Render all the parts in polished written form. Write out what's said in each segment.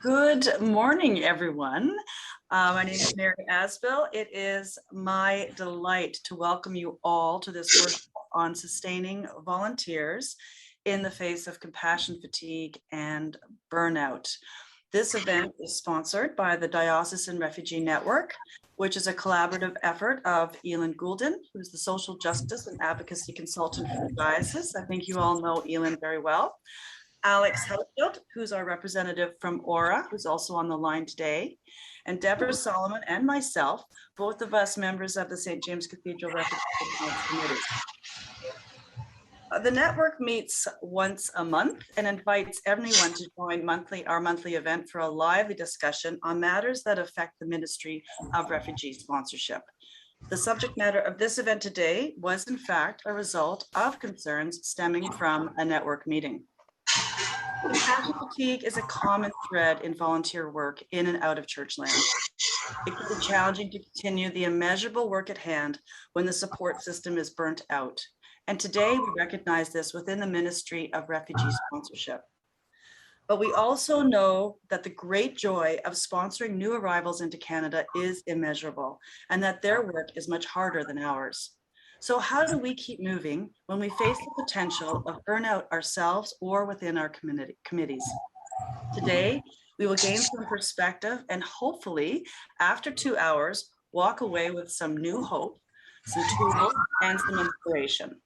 Good morning, everyone. My name is Mary Asbill. It is my delight to welcome you all to this workshop on sustaining volunteers in the face of compassion fatigue and burnout. This event is sponsored by the Diocesan Refugee Network, which is a collaborative effort of Elin Goulden, who's the social justice and advocacy consultant for the diocese. I think you all know Elin very well. Alex Helfield, who's our representative from Aura, who's also on the line today, and Deborah Solomon and myself, both of us members of the St. James Cathedral Refugee Committee. The network meets once a month and invites everyone to join our monthly event for a lively discussion on matters that affect the Ministry of Refugee Sponsorship. The subject matter of this event today was, in fact, a result of concerns stemming from a network meeting. Compassion fatigue is a common thread in volunteer work in and out of church land. It can be challenging to continue the immeasurable work at hand when the support system is burnt out. And today we recognize this within the Ministry of Refugee Sponsorship. But we also know that the great joy of sponsoring new arrivals into Canada is immeasurable, and that their work is much harder than ours. So how do we keep moving when we face the potential of burnout ourselves or within our committees? Today, we will gain some perspective and hopefully, after 2 hours, walk away with some new hope, some tools, and some inspiration.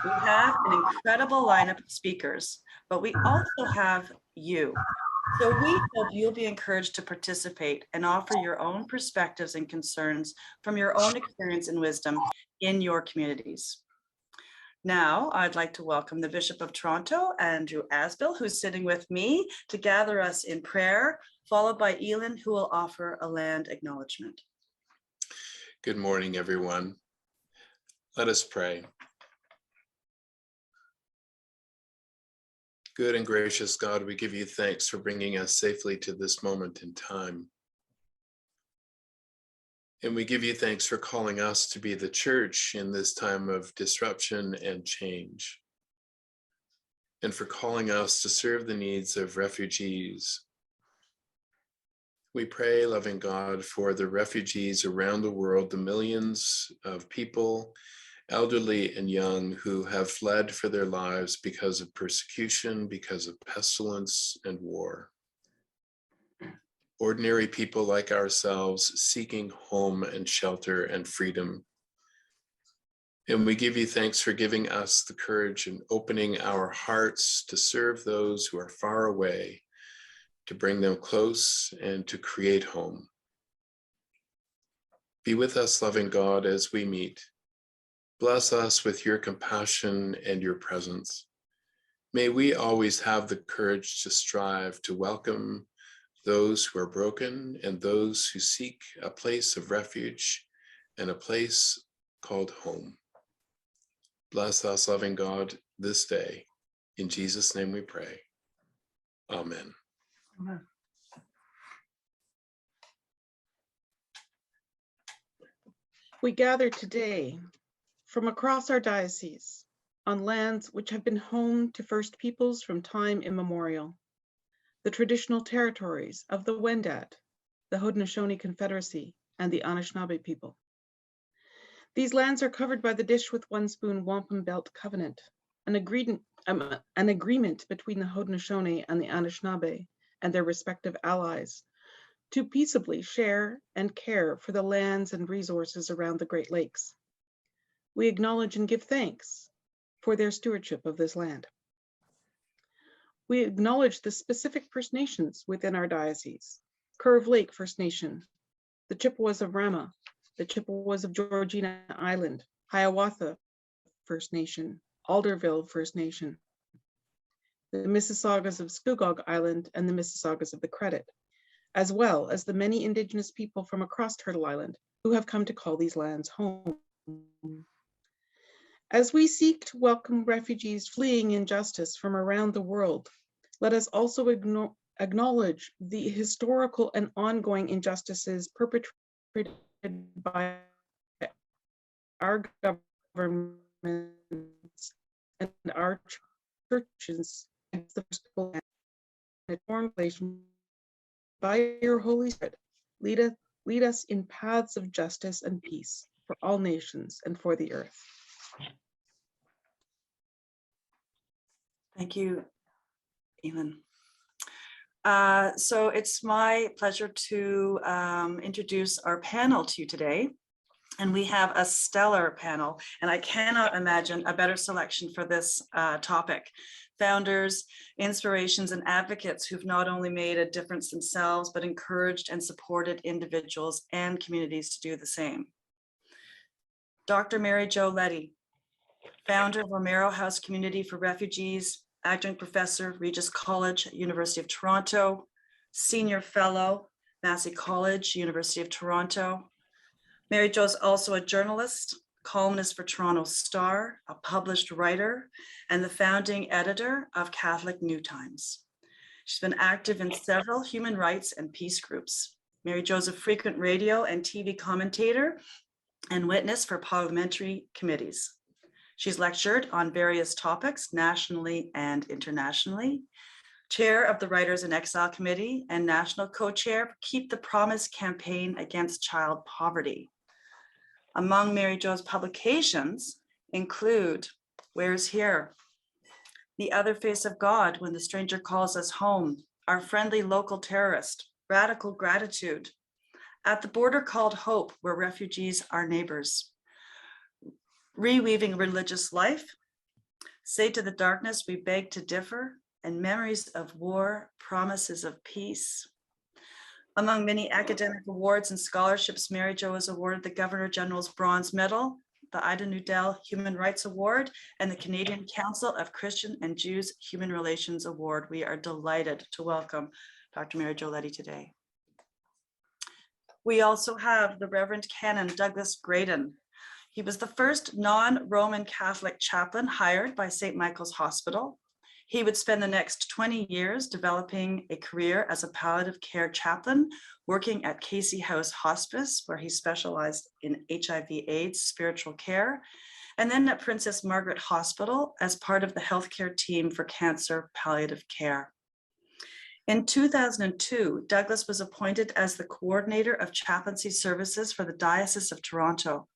We have an incredible lineup of speakers, but we also have you. So we hope you'll be encouraged to participate and offer your own perspectives and concerns from your own experience and wisdom in your communities. Now, I'd like to welcome the Bishop of Toronto, Andrew Asbill, who's sitting with me to gather us in prayer, followed by Elin, who will offer a land acknowledgement. Good morning, everyone. Let us pray. Good and gracious God, we give you thanks for bringing us safely to this moment in time. And we give you thanks for calling us to be the church in this time of disruption and change. And for calling us to serve the needs of refugees. We pray, loving God, for the refugees around the world, the millions of people, elderly and young, who have fled for their lives because of persecution, because of pestilence and war. Ordinary people like ourselves seeking home and shelter and freedom. And we give you thanks for giving us the courage and opening our hearts to serve those who are far away, to bring them close and to create home. Be with us, loving God, as we meet. Bless us with your compassion and your presence. May we always have the courage to strive to welcome those who are broken and those who seek a place of refuge and a place called home. Bless us, loving God, this day. In Jesus' name we pray. Amen. Amen. We gather today from across our diocese on lands which have been home to First Peoples from time immemorial, the traditional territories of the Wendat, the Haudenosaunee Confederacy, and the Anishinaabe people. These lands are covered by the Dish with One Spoon Wampum Belt Covenant, an agreement between the Haudenosaunee and the Anishinaabe and their respective allies to peaceably share and care for the lands and resources around the Great Lakes. We acknowledge and give thanks for their stewardship of this land. We acknowledge the specific First Nations within our diocese: Curve Lake First Nation, the Chippewas of Rama, the Chippewas of Georgina Island, Hiawatha First Nation, Alderville First Nation, the Mississaugas of Scugog Island, and the Mississaugas of the Credit, as well as the many Indigenous people from across Turtle Island who have come to call these lands home. As we seek to welcome refugees fleeing injustice from around the world, let us also acknowledge the historical and ongoing injustices perpetrated by our governments and our churches against the first people and reform relations by your Holy Spirit, lead us in paths of justice and peace for all nations and for the earth. Thank you, Elin. So it's my pleasure to introduce our panel to you today. And we have a stellar panel, and I cannot imagine a better selection for this topic. Founders, inspirations, and advocates who've not only made a difference themselves, but encouraged and supported individuals and communities to do the same. Dr. Mary Jo Oletti, founder of Romero House Community for Refugees, adjunct professor, Regis College, University of Toronto, senior fellow, Massey College, University of Toronto. Mary Jo is also a journalist, columnist for Toronto Star, a published writer, and the founding editor of Catholic New Times. She's been active in several human rights and peace groups. Mary Jo is a frequent radio and TV commentator and witness for parliamentary committees. She's lectured on various topics nationally and internationally. Chair of the Writers in Exile Committee and national co-chair for Keep the Promise campaign against child poverty. Among Mary Jo's publications include Where's Here? The Other Face of God, When the Stranger Calls Us Home, Our Friendly Local Terrorist, Radical Gratitude, At the Border Called Hope, Where Refugees Are Neighbors, Reweaving Religious Life, Say to the Darkness We Beg to Differ, and Memories of War, Promises of Peace. Among many academic awards and scholarships, Mary Jo was awarded the Governor General's Bronze Medal, the Ida Nudell Human Rights Award, and the Canadian Council of Christian and Jews Human Relations Award. We are delighted to welcome Dr. Mary Jo Oletti today. We also have the Reverend Canon Douglas Graydon. He was the first non-Roman Catholic chaplain hired by St. Michael's Hospital. He would spend the next 20 years developing a career as a palliative care chaplain, working at Casey House Hospice, where he specialized in HIV/AIDS spiritual care, and then at Princess Margaret Hospital as part of the healthcare team for cancer palliative care. In 2002, Douglas was appointed as the coordinator of chaplaincy services for the Diocese of Toronto.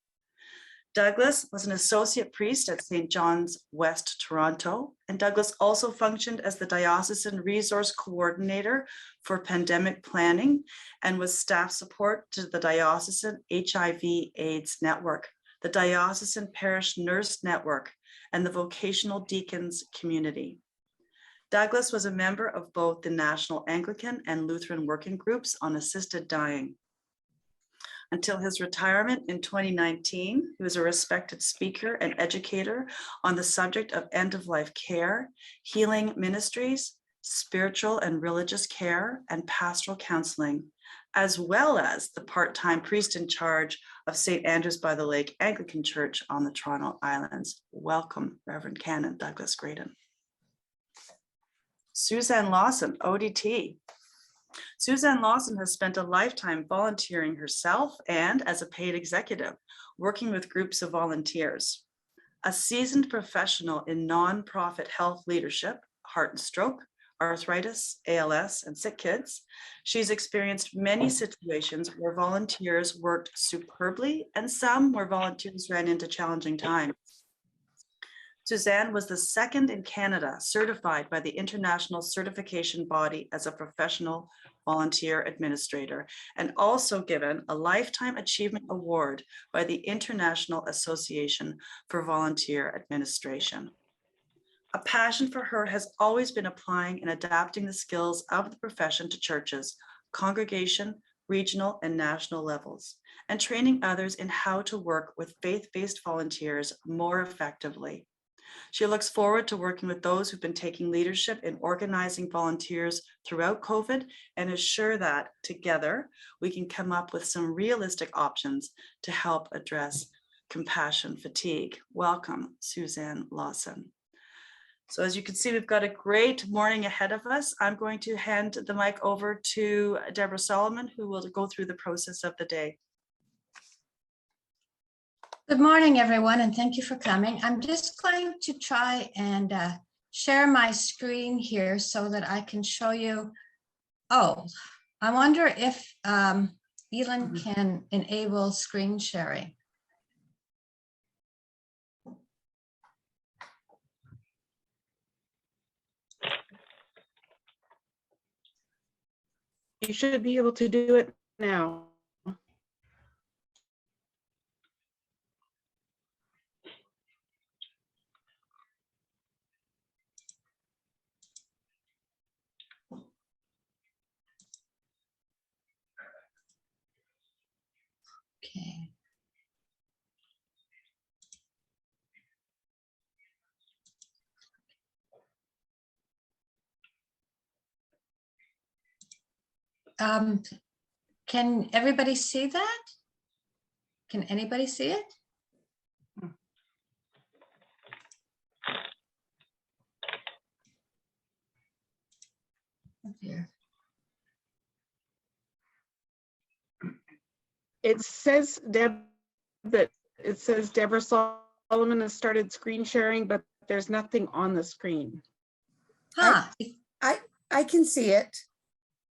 Douglas was an associate priest at St. John's West Toronto, and Douglas also functioned as the Diocesan Resource Coordinator for Pandemic Planning and was staff support to the Diocesan HIV/AIDS Network, the Diocesan Parish Nurse Network, and the Vocational Deacons Community. Douglas was a member of both the National Anglican and Lutheran Working Groups on Assisted Dying. Until his retirement in 2019, he was a respected speaker and educator on the subject of end-of-life care, healing ministries, spiritual and religious care, and pastoral counseling, as well as the part-time priest in charge of St. Andrews by the Lake Anglican Church on the Toronto Islands. Welcome, Reverend Canon Douglas Graydon. Suzanne Lawson, ODT. Suzanne Lawson has spent a lifetime volunteering herself and as a paid executive, working with groups of volunteers. A seasoned professional in nonprofit health leadership, heart and stroke, arthritis, ALS, and sick kids, she's experienced many situations where volunteers worked superbly and some where volunteers ran into challenging times. Suzanne was the second in Canada certified by the International Certification Body as a professional volunteer administrator, and also given a Lifetime Achievement Award by the International Association for Volunteer Administration. A passion for her has always been applying and adapting the skills of the profession to churches, congregation, regional, and national levels, and training others in how to work with faith-based volunteers more effectively. She looks forward to working with those who've been taking leadership in organizing volunteers throughout COVID and is sure that together we can come up with some realistic options to help address compassion fatigue. Welcome, Suzanne Lawson. So as you can see, we've got a great morning ahead of us. I'm going to hand the mic over to Deborah Solomon, who will go through the process of the day. Good morning, everyone, and thank you for coming. I'm just going to try and share my screen here so that I can show you. Oh, I wonder if Elin can enable screen sharing. You should be able to do it now. Okay. Can everybody see that? Can anybody see it? Oh dear. It says, Deb, that it says Deborah Solomon has started screen sharing, but there's nothing on the screen. Huh. I can see it.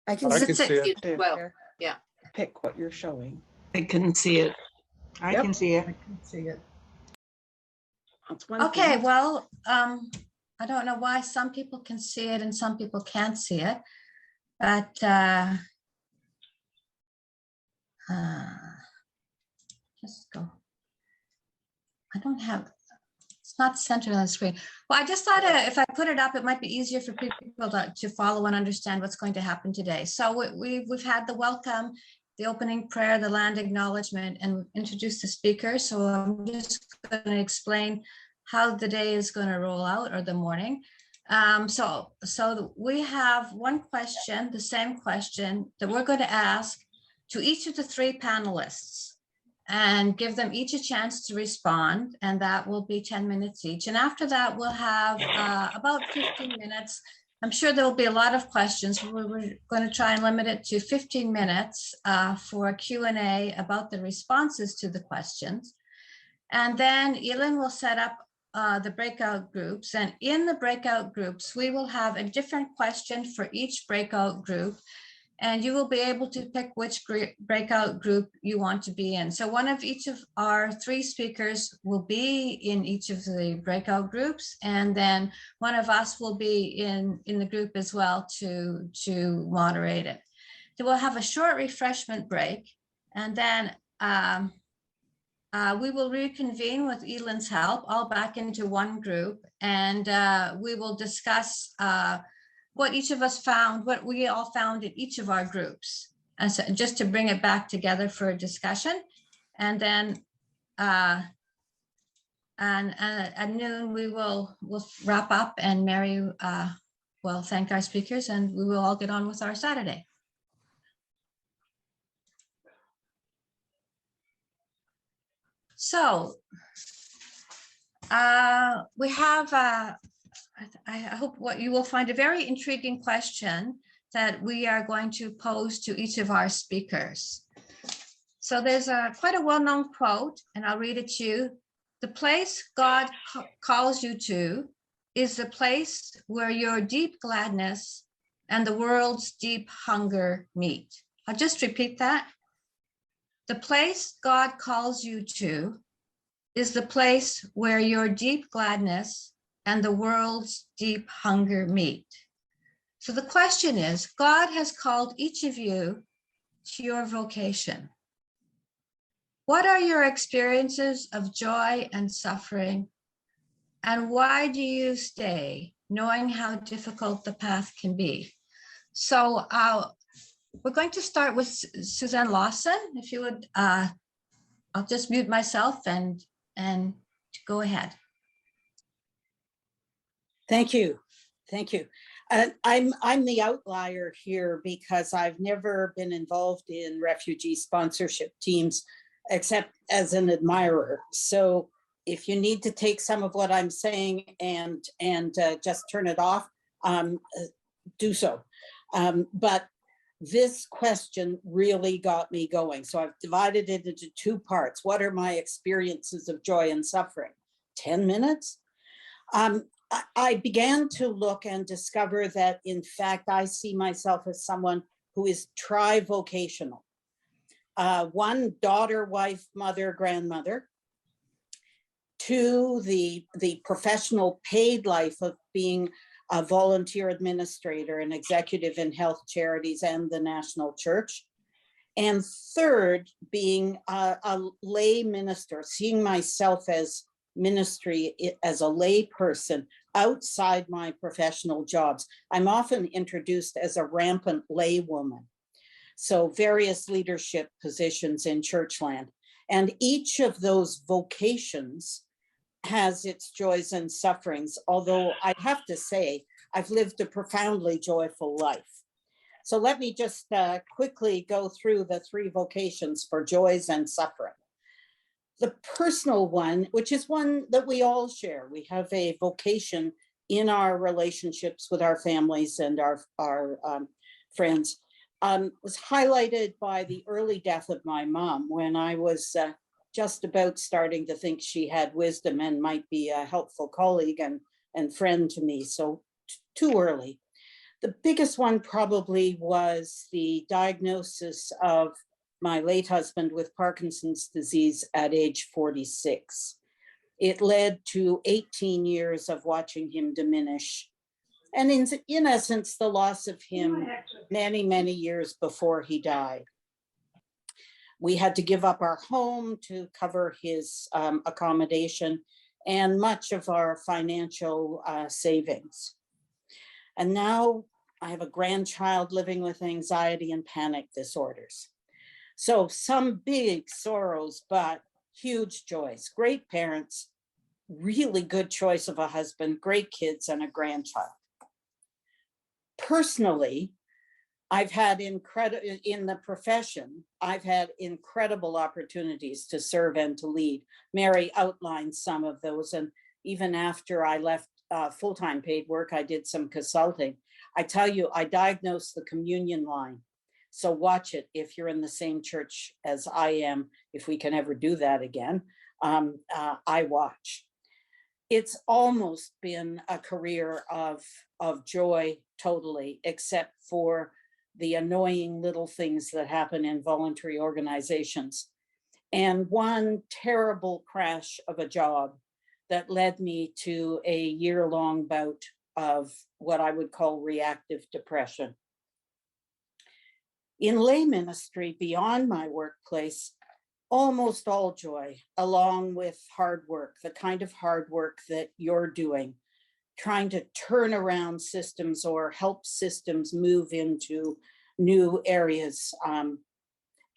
I can see see it. To Well, yeah. pick what you're showing. I couldn't see it. I Yep. can see it. I can see it. That's one Okay, thing. well, I don't know why some people can see it and some people can't see it, but just go. I don't have, it's not centered on the screen. Well, I just thought if I put it up, it might be easier for people to follow and understand what's going to happen today. So we've had the welcome, the opening prayer, the land acknowledgement, and introduce the speaker. So I'm just going to explain how the day is going to roll out, or the morning. So we have one question, the same question that we're going to ask to each of the three panelists, and give them each a chance to respond, and that will be 10 minutes each. And after that, we'll have about 15 minutes. I'm sure there will be a lot of questions. We're going to try and limit it to 15 minutes for a Q&A about the responses to the questions. And then Elin will set up the breakout groups. And in the breakout groups, we will have a different question for each breakout group. And you will be able to pick which breakout group you want to be in. So one of each of our three speakers will be in each of the breakout groups. And then one of us will be in the group as well to moderate it. So we'll have a short refreshment break. And then we will reconvene with Elin's help, all back into one group. And we will discuss what each of us found, what we all found in each of our groups, and so just to bring it back together for a discussion. And then and at noon we'll wrap up, and Mary will thank our speakers, and we will all get on with our Saturday. So we have I hope what you will find a very intriguing question that we are going to pose to each of our speakers. So there's quite a well-known quote, and I'll read it to you. The place God calls you to is the place where your deep gladness and the world's deep hunger meet. I'll just repeat that. The place God calls you to is the place where your deep gladness and the world's deep hunger meet. So the question is, God has called each of you to your vocation. What are your experiences of joy and suffering? And why do you stay, knowing how difficult the path can be? So we're going to start with Suzanne Lawson. If you would, I'll just mute myself and go ahead. Thank you. Thank you. I'm the outlier here because I've never been involved in refugee sponsorship teams except as an admirer. So if you need to take some of what I'm saying and just turn it off, do so. But this question really got me going. So I've divided it into two parts. What are my experiences of joy and suffering? 10 minutes? I began to look and discover that, in fact, I see myself as someone who is tri-vocational. One, daughter, wife, mother, grandmother. Two, the professional paid life of being a volunteer administrator and executive in health charities and the national church. And third, being a lay minister, seeing myself as ministry as a lay person outside my professional jobs. I'm often introduced as a rampant lay woman. So various leadership positions in churchland. And each of those vocations has its joys and sufferings, although I have to say, I've lived a profoundly joyful life. So let me just quickly go through the three vocations for joys and suffering. The personal one, which is one that we all share, we have a vocation in our relationships with our families and our friends, was highlighted by the early death of my mom when I was just about starting to think she had wisdom and might be a helpful colleague and friend to me. So too early. The biggest one probably was the diagnosis of my late husband with Parkinson's disease at age 46. It led to 18 years of watching him diminish. And in essence, the loss of him many, many years before he died. We had to give up our home to cover his accommodation and much of our financial savings. And now I have a grandchild living with anxiety and panic disorders. So some big sorrows, but huge joys, great parents, really good choice of a husband, great kids, and a grandchild. Personally, I've had in the profession, I've had incredible opportunities to serve and to lead. Mary outlined some of those. And even after I left full-time paid work, I did some consulting. I tell you, I diagnosed the communion line. So watch it if you're in the same church as I am, if we can ever do that again. I watch. It's almost been a career of joy totally, except for the annoying little things that happen in voluntary organizations. And one terrible crash of a job that led me to a year-long bout of what I would call reactive depression. In lay ministry, beyond my workplace, almost all joy, along with hard work, the kind of hard work that you're doing, trying to turn around systems or help systems move into new areas. And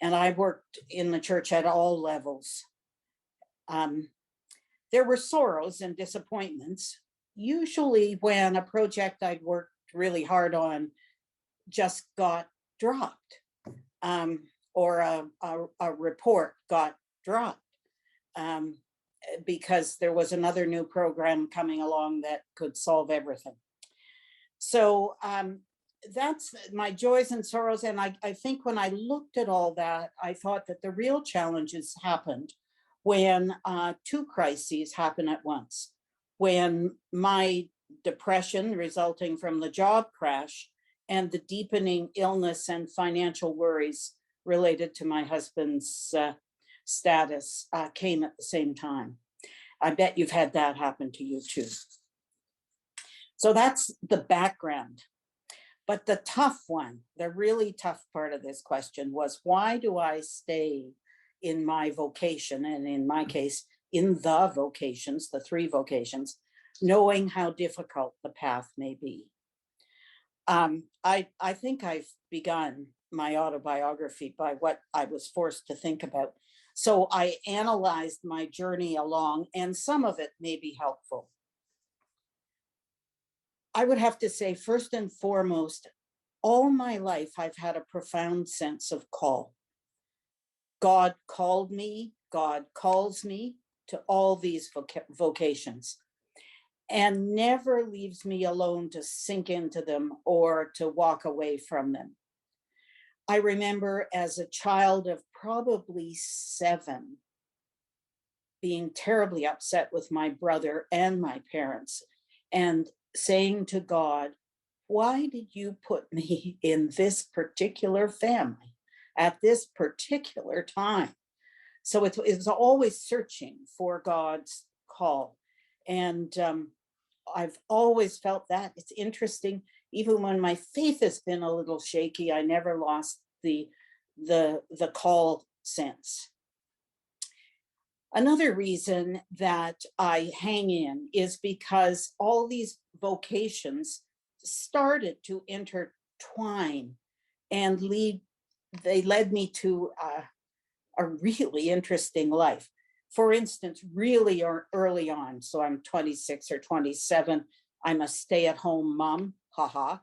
I worked in the church at all levels. There were sorrows and disappointments, usually when a project I'd worked really hard on just got dropped, or a report got dropped, because there was another new program coming along that could solve everything. So that's my joys and sorrows. And I think when I looked at all that, I thought that the real challenges happened when two crises happen at once. When my depression resulting from the job crash and the deepening illness and financial worries related to my husband's status came at the same time. I bet you've had that happen to you too. So that's the background. But the tough one, the really tough part of this question was, why do I stay in my vocation, and in my case, in the vocations, the three vocations, knowing how difficult the path may be? I think I've begun my autobiography by what I was forced to think about. So I analyzed my journey along, and some of it may be helpful. I would have to say, first and foremost, all my life, I've had a profound sense of call. God called me, God calls me to all these vocations, and never leaves me alone to sink into them or to walk away from them. I remember as a child of probably 7, being terribly upset with my brother and my parents, and saying to God, why did you put me in this particular family at this particular time? So it's always searching for God's call. And I've always felt that. It's interesting, even when my faith has been a little shaky, I never lost the call sense. Another reason that I hang in is because all these vocations started to intertwine and they led me to a really interesting life. For instance, really early on, so I'm 26 or 27, I'm a stay-at-home mom, haha.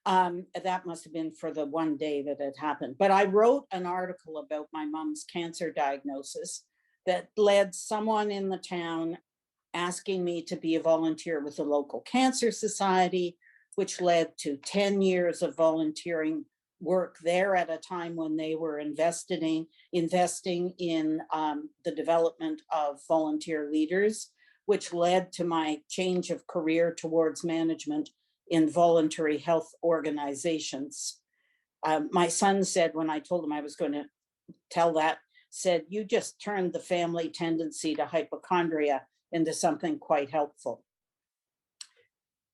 That must have been for the one day that it happened. But I wrote an article about my mom's cancer diagnosis that led someone in the town asking me to be a volunteer with the local cancer society, which led to 10 years of volunteering work there at a time when they were investing in the development of volunteer leaders, which led to my change of career towards management in voluntary health organizations. My son said, when I told him I was going to tell that, said, you just turned the family tendency to hypochondria into something quite helpful.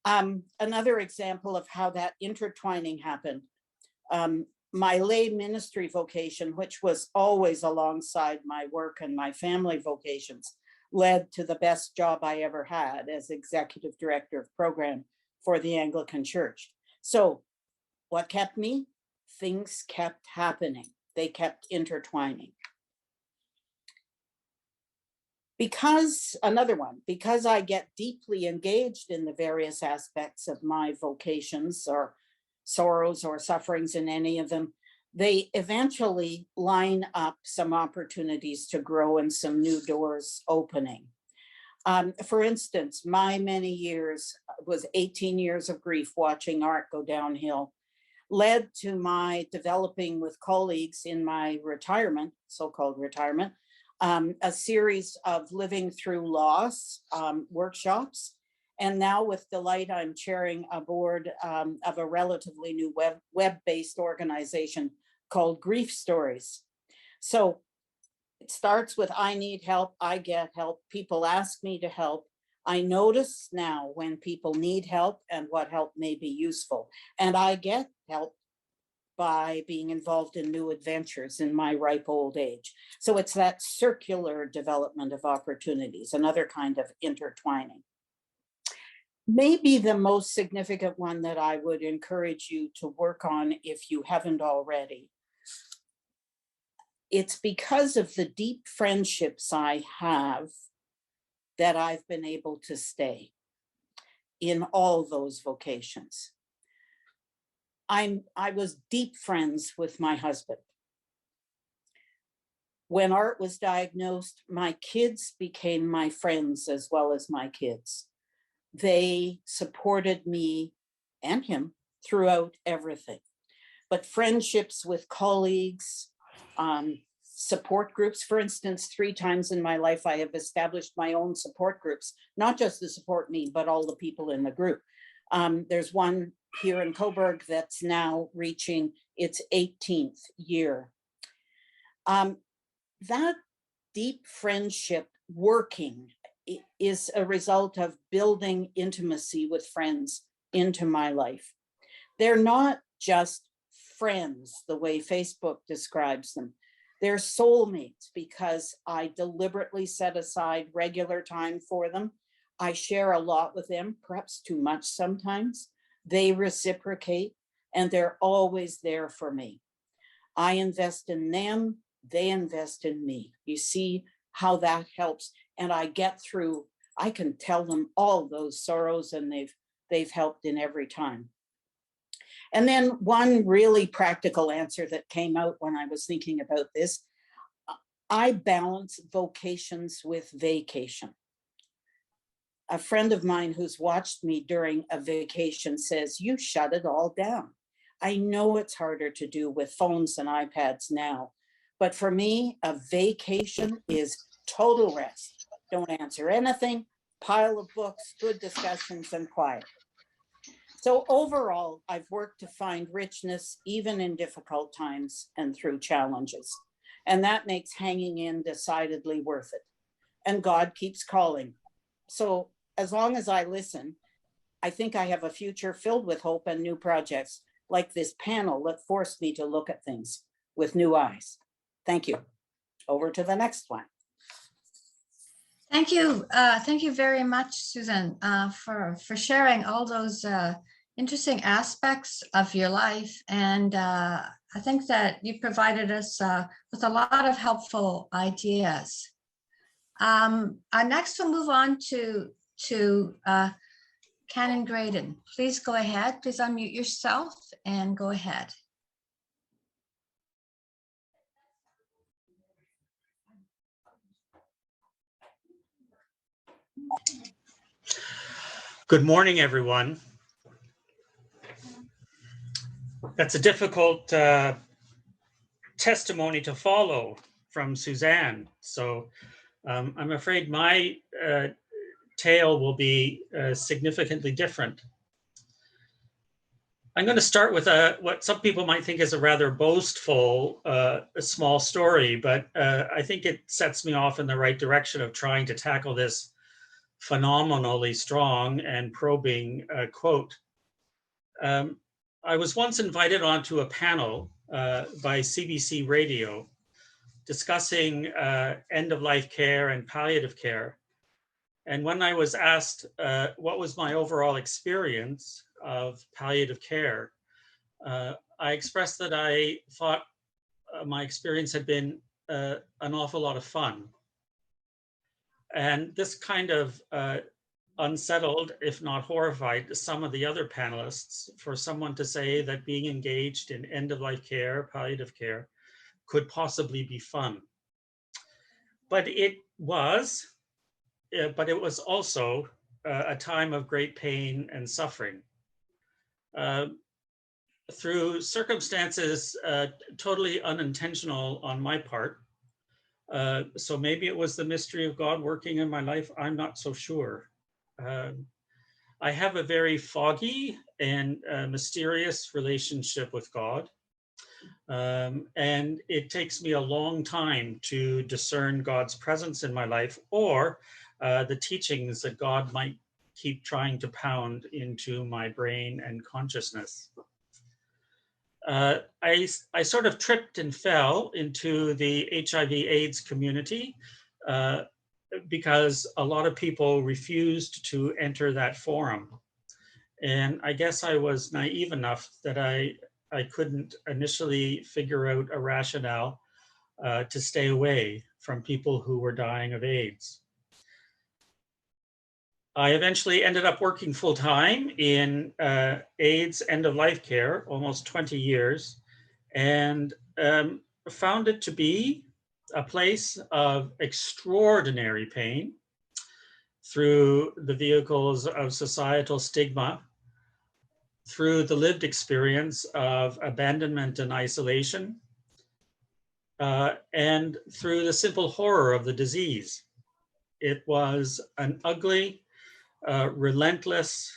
Another example of how that intertwining happened, my lay ministry vocation, which was always alongside my work and my family vocations, led to the best job I ever had as executive director of program for the Anglican Church. So what kept me? Things kept happening. They kept intertwining. Because I get deeply engaged in the various aspects of my vocations or sorrows or sufferings in any of them, they eventually line up some opportunities to grow and some new doors opening. For instance, my many years was 18 years of grief watching art go downhill, led to my developing with colleagues in my retirement, so-called retirement, a series of living through loss workshops. And now with delight, I'm chairing a board of a relatively new web-based organization called Grief Stories. So it starts with I need help, I get help, people ask me to help. I notice now when people need help and what help may be useful. And I get help by being involved in new adventures in my ripe old age. So it's that circular development of opportunities, another kind of intertwining. Maybe the most significant one that I would encourage you to work on if you haven't already. It's because of the deep friendships I have that I've been able to stay in all those vocations. I was deep friends with my husband. When Art was diagnosed, my kids became my friends as well as my kids. They supported me and him throughout everything. But friendships with colleagues, support groups, for instance, 3 times in my life, I have established my own support groups, not just to support me, but all the people in the group. There's one here in Coburg that's now reaching its 18th year. That deep friendship working is a result of building intimacy with friends into my life. They're not just friends the way Facebook describes them. They're soulmates because I deliberately set aside regular time for them. I share a lot with them, perhaps too much sometimes. They reciprocate, and they're always there for me. I invest in them, they invest in me. You see how that helps. And I get through, I can tell them all those sorrows, and they've helped in every time. And then one really practical answer that came out when I was thinking about this, I balance vocations with vacation. A friend of mine who's watched me during a vacation says, you shut it all down. I know it's harder to do with phones and iPads now, but for me, a vacation is total rest. Don't answer anything, pile of books, good discussions, and quiet. So overall, I've worked to find richness even in difficult times and through challenges. And that makes hanging in decidedly worth it. And God keeps calling. So as long as I listen, I think I have a future filled with hope and new projects, like this panel that forced me to look at things with new eyes. Thank you. Over to the next one. Thank you. Thank you very much, Susan, for sharing all those interesting aspects of your life. And I think that you provided us with a lot of helpful ideas. Next, we'll move on to Canon Graydon. Please go ahead. Please unmute yourself and go ahead. Good morning, everyone. That's a difficult testimony to follow from Suzanne. So I'm afraid my tale will be significantly different. I'm going to start with what some people might think is a rather boastful, a small story, but I think it sets me off in the right direction of trying to tackle this phenomenally strong and probing quote. I was once invited onto a panel by CBC Radio discussing end-of-life care and palliative care. And when I was asked what was my overall experience of palliative care, I expressed that I thought my experience had been an awful lot of fun. And this kind of unsettled, if not horrified, some of the other panelists for someone to say that being engaged in end-of-life care, palliative care, could possibly be fun. But it was also a time of great pain and suffering. Through circumstances totally unintentional on my part, so maybe it was the mystery of God working in my life, I'm not so sure. I have a very foggy and mysterious relationship with God. And it takes me a long time to discern God's presence in my life or the teachings that God might keep trying to pound into my brain and consciousness. I sort of tripped and fell into the HIV/AIDS community because a lot of people refused to enter that forum. And I guess I was naive enough that I couldn't initially figure out a rationale to stay away from people who were dying of AIDS. I eventually ended up working full-time in AIDS end-of-life care, almost 20 years, and found it to be a place of extraordinary pain through the vehicles of societal stigma, through the lived experience of abandonment and isolation, and through the simple horror of the disease. It was an ugly, relentless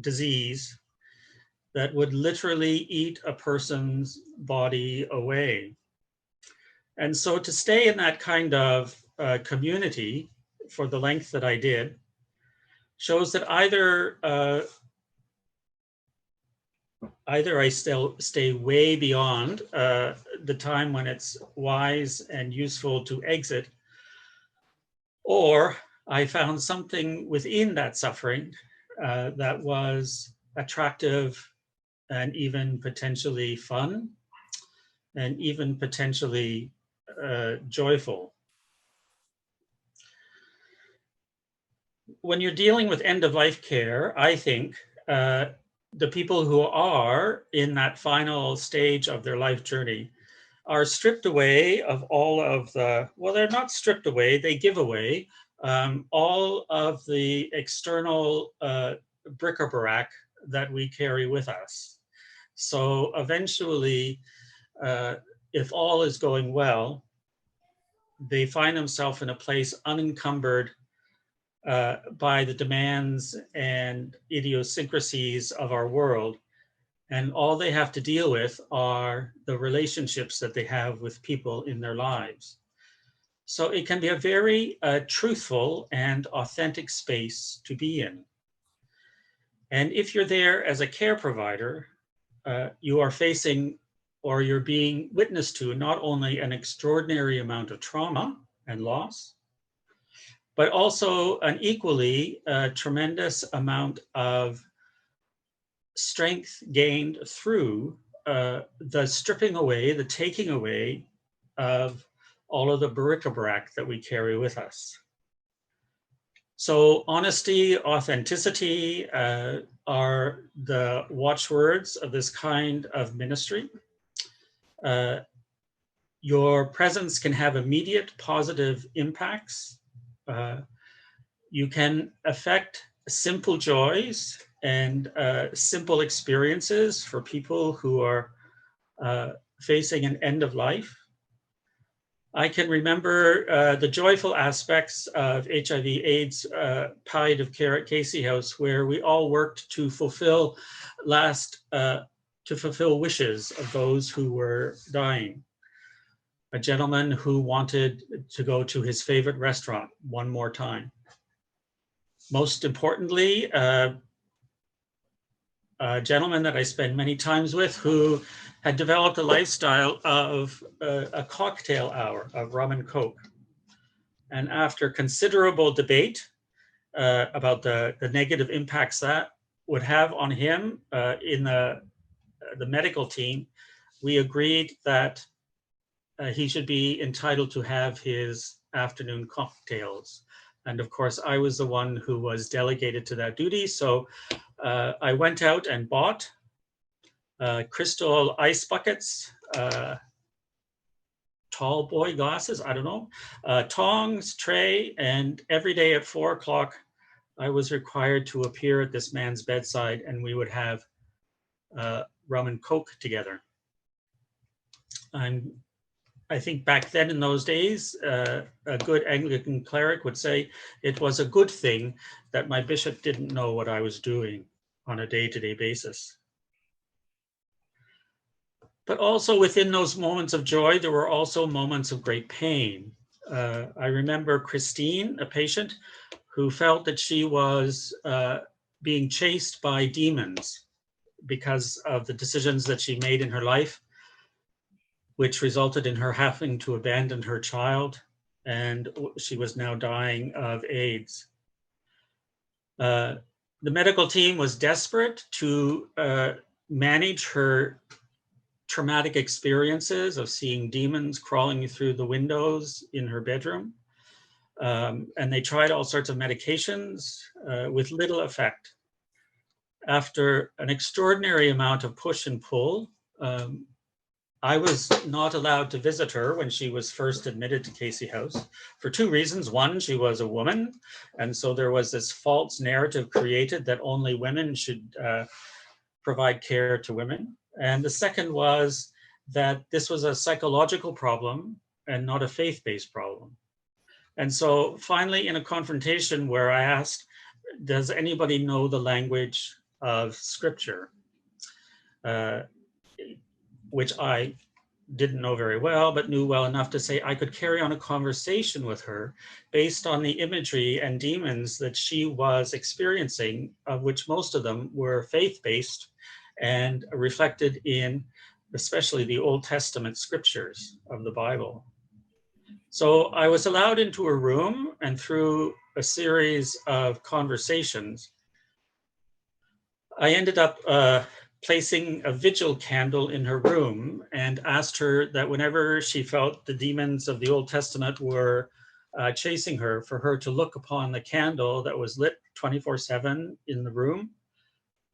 disease that would literally eat a person's body away. And so to stay in that kind of community for the length that I did shows that either I still stay way beyond the time when it's wise and useful to exit, or I found something within that suffering that was attractive and even potentially fun and even potentially joyful. When you're dealing with end-of-life care, I think the people who are in that final stage of their life journey are stripped away of all of the, well, they're not stripped away, they give away all of the external bric-a-brac that we carry with us. So eventually, if all is going well, they find themselves in a place unencumbered by the demands and idiosyncrasies of our world. And all they have to deal with are the relationships that they have with people in their lives. So it can be a very truthful and authentic space to be in. And if you're there as a care provider, you are facing, or you're being witness to, not only an extraordinary amount of trauma and loss, but also an equally tremendous amount of strength gained through the stripping away, the taking away of all of the bric-a-brac that we carry with us. So honesty, authenticity are the watchwords of this kind of ministry. Your presence can have immediate positive impacts. You can affect simple joys and simple experiences for people who are facing an end of life. I can remember the joyful aspects of HIV/AIDS palliative care at Casey House, where we all worked to fulfill wishes of those who were dying. A gentleman who wanted to go to his favorite restaurant one more time. Most importantly, a gentleman that I spent many times with who had developed a lifestyle of a cocktail hour of rum and coke. And after considerable debate about the negative impacts that would have on him in the medical team, we agreed that he should be entitled to have his afternoon cocktails. And of course, I was the one who was delegated to that duty. So I went out and bought crystal ice buckets, tall boy glasses, I don't know, tongs, tray, and every day at 4 o'clock, I was required to appear at this man's bedside, and we would have rum and coke together. I think back then in those days, a good Anglican cleric would say it was a good thing that my bishop didn't know what I was doing on a day-to-day basis. But also within those moments of joy, there were also moments of great pain. I remember Christine, a patient, who felt that she was being chased by demons because of the decisions that she made in her life, which resulted in her having to abandon her child, and she was now dying of AIDS. The medical team was desperate to manage her traumatic experiences of seeing demons crawling through the windows in her bedroom. And they tried all sorts of medications with little effect. After an extraordinary amount of push and pull, I was not allowed to visit her when she was first admitted to Casey House for 2 reasons. One, she was a woman, and so there was this false narrative created that only women should provide care to women. And the second was that this was a psychological problem and not a faith-based problem. And so finally, in a confrontation where I asked, does anybody know the language of Scripture? Which I didn't know very well, but knew well enough to say I could carry on a conversation with her based on the imagery and demons that she was experiencing, of which most of them were faith-based and reflected in especially the Old Testament scriptures of the Bible. So I was allowed into her room, and through a series of conversations, I ended up placing a vigil candle in her room and asked her that whenever she felt the demons of the Old Testament were chasing her, for her to look upon the candle that was lit 24/7 in the room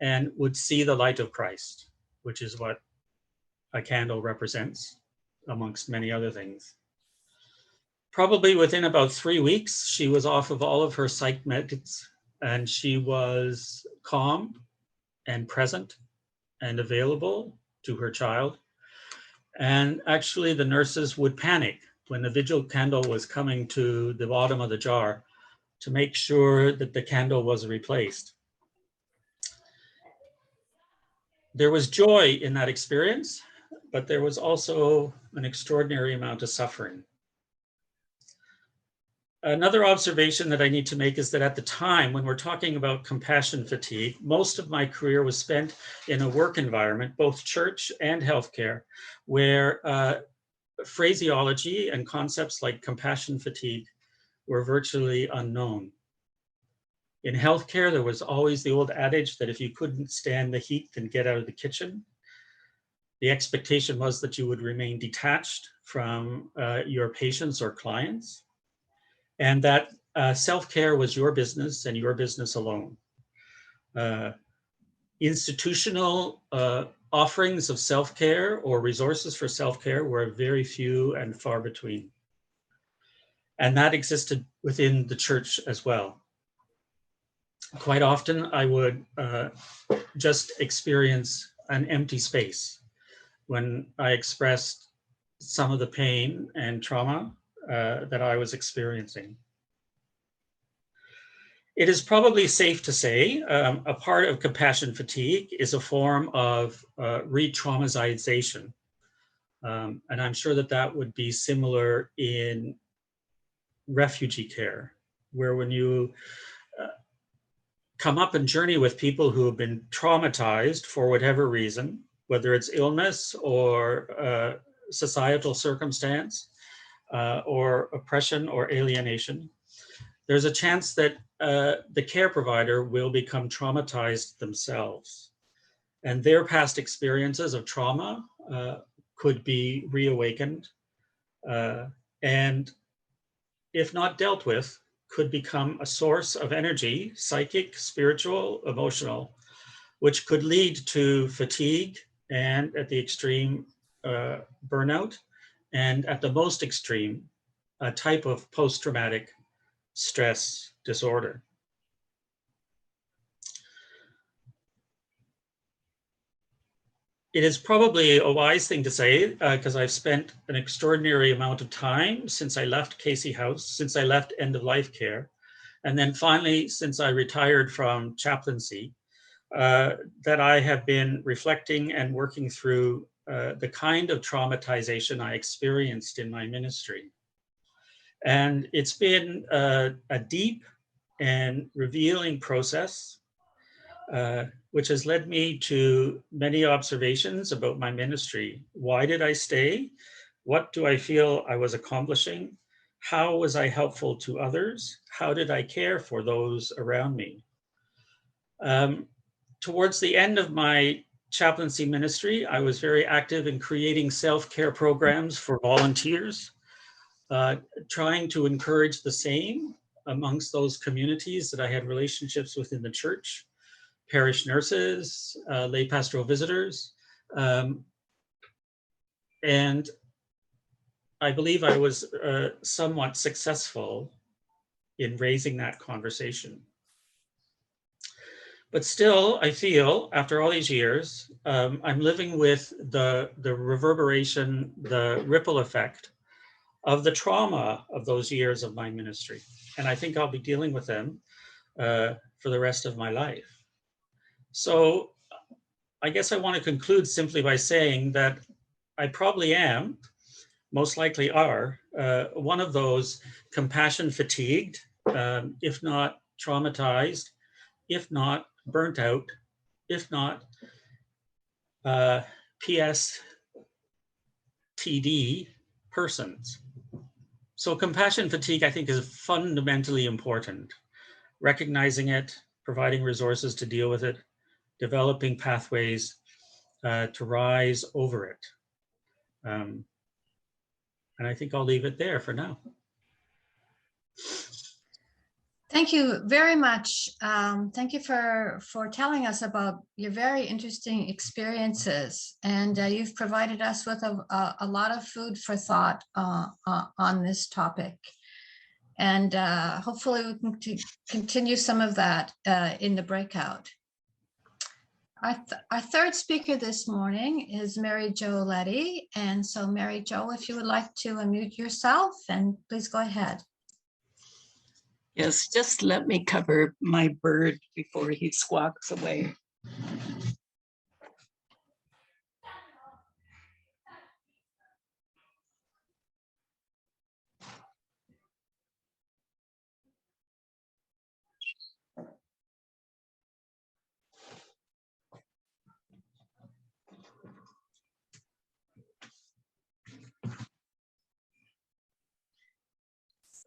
and would see the light of Christ, which is what a candle represents, amongst many other things. Probably within about 3 weeks, she was off of all of her psych meds, and she was calm and present and available to her child. And actually the nurses would panic when the vigil candle was coming to the bottom of the jar, to make sure that the candle was replaced. There was joy in that experience, but there was also an extraordinary amount of suffering. Another observation that I need to make is that at the time when we're talking about compassion fatigue, most of my career was spent in a work environment, both church and healthcare, where phraseology and concepts like compassion fatigue were virtually unknown. In healthcare, there was always the old adage that if you couldn't stand the heat, then get out of the kitchen. The expectation was that you would remain detached from your patients or clients, and that self-care was your business and your business alone. Institutional offerings of self-care or resources for self-care were very few and far between. And that existed within the church as well. Quite often I would just experience an empty space when I expressed some of the pain and trauma that I was experiencing. It is probably safe to say a part of compassion fatigue is a form of re-traumatization. And I'm sure that that would be similar in refugee care, where when you come up and journey with people who have been traumatized for whatever reason, whether it's illness or societal circumstance or oppression or alienation, there's a chance that the care provider will become traumatized themselves. And their past experiences of trauma could be reawakened and, if not dealt with, could become a source of energy, psychic, spiritual, emotional, which could lead to fatigue and, at the extreme, burnout, and at the most extreme, a type of post-traumatic stress disorder. It is probably a wise thing to say, because I've spent an extraordinary amount of time since I left Casey House, since I left end-of-life care, and then finally since I retired from chaplaincy, that I have been reflecting and working through the kind of traumatization I experienced in my ministry. And it's been a deep and revealing process, which has led me to many observations about my ministry. Why did I stay? What do I feel I was accomplishing? How was I helpful to others? How did I care for those around me? Towards the end of my chaplaincy ministry, I was very active in creating self-care programs for volunteers, trying to encourage the same amongst those communities that I had relationships with in the church, parish nurses, lay pastoral visitors. And I believe I was somewhat successful in raising that conversation. But still, I feel, after all these years, I'm living with the reverberation, the ripple effect of the trauma of those years of my ministry. And I think I'll be dealing with them for the rest of my life. So I guess I want to conclude simply by saying that I probably am, most likely are, one of those compassion fatigued, if not traumatized, if not burnt out, if not PSTD persons. So compassion fatigue, I think, is fundamentally important. Recognizing it, providing resources to deal with it, developing pathways to rise over it. And I think I'll leave it there for now. Thank you very much. Thank you for telling us about your very interesting experiences. And you've provided us with a lot of food for thought on this topic. And hopefully we can continue some of that in the breakout. Our third speaker this morning is Mary Jo Oletti. And so Mary Jo, if you would like to unmute yourself, and please go ahead. Yes, just let me cover my bird before he squawks away.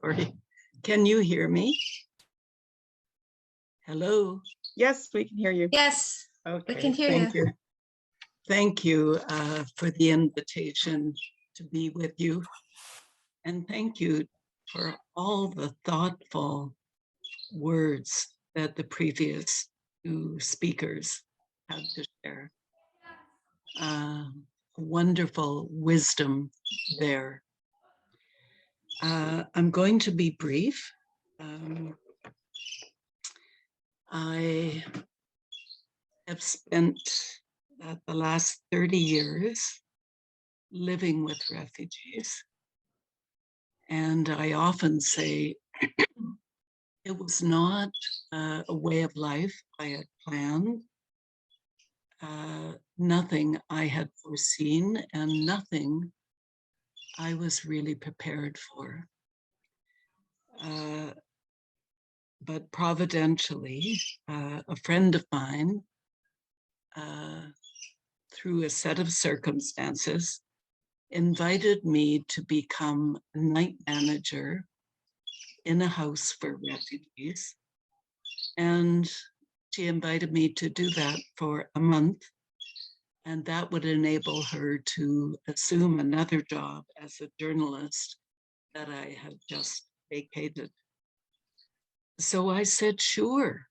Sorry, can you hear me? Hello? Yes, we can hear you. Yes, Okay, can hear thank you. you. Thank you for the invitation to be with you. And thank you for all the thoughtful words that the previous two speakers had to share. Wonderful wisdom there. I'm going to be brief. I have spent the last 30 years living with refugees. And I often say it was not a way of life I had planned, nothing I had foreseen, and nothing I was really prepared for. But providentially, a friend of mine, through a set of circumstances, invited me to become a night manager in a house for refugees. And she invited me to do that for a month. And that would enable her to assume another job as a journalist that I had just vacated. So I said, sure,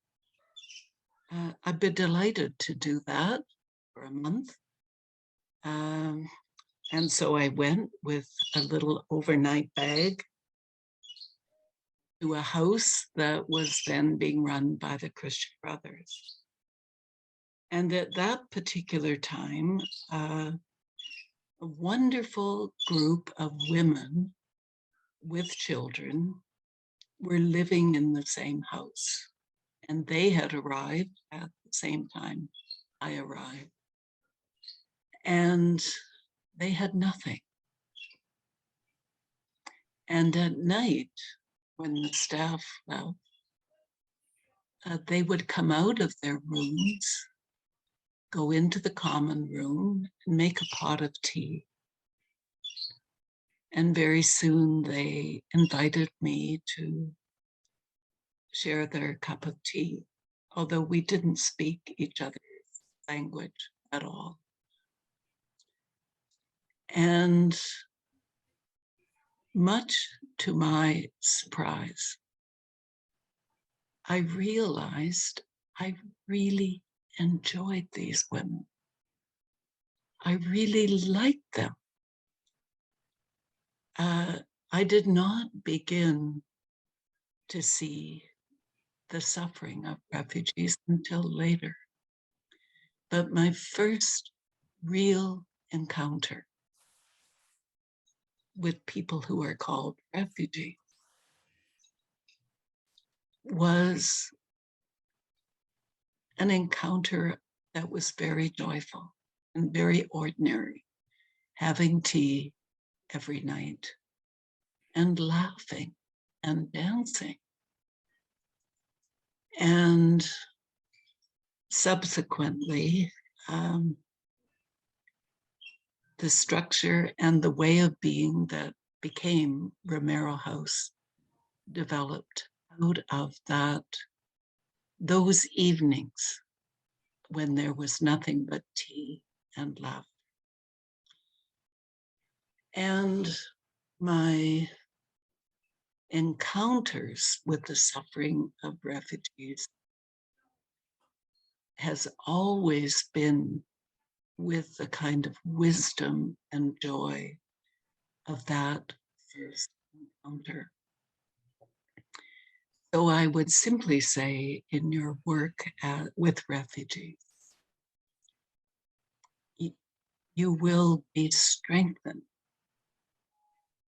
I'd be delighted to do that for a month. And so I went with a little overnight bag to a house that was then being run by the Christian Brothers. And at that particular time, a wonderful group of women with children were living in the same house. And they had arrived at the same time I arrived. And they had nothing. And at night, when the staff left, they would come out of their rooms, go into the common room, and make a pot of tea. And very soon they invited me to share their cup of tea, although we didn't speak each other's language at all. And much to my surprise, I realized I really enjoyed these women. I really liked them. I did not begin to see the suffering of refugees until later. But my first real encounter with people who are called refugees was an encounter that was very joyful and very ordinary, having tea every night and laughing and dancing. And subsequently, the structure and the way of being that became Romero House developed out of those evenings when there was nothing but tea and love. And my encounters with the suffering of refugees has always been with the kind of wisdom and joy of that first encounter. So I would simply say, in your work with refugees, you will be strengthened,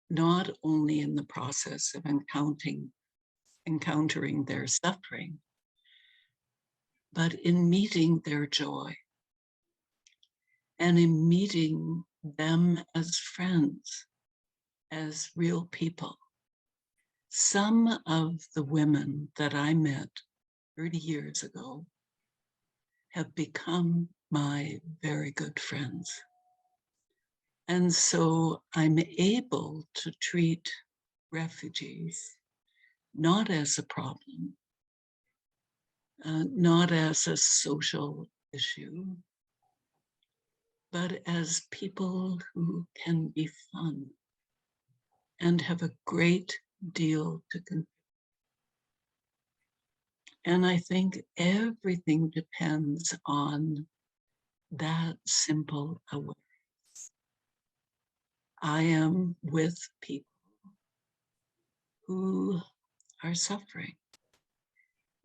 not only in the process of encountering encountering their suffering, but in meeting their joy and in meeting them as friends, as real people. Some of the women that I met 30 years ago have become my very good friends. And so I'm able to treat refugees not as a problem, not as a social issue, but as people who can be fun and have a great deal to contribute. And I think everything depends on that simple awareness. I am with people who are suffering,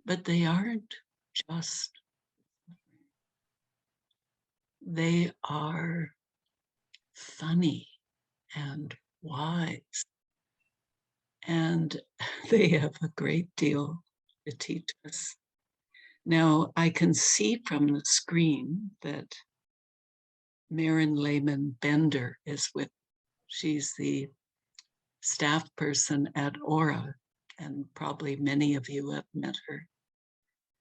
but they aren't just suffering. They are funny and wise, and they have a great deal to teach us. Now, I can see from the screen that Maren Lehman Bender is with. She's the staff person at Aura, and probably many of you have met her.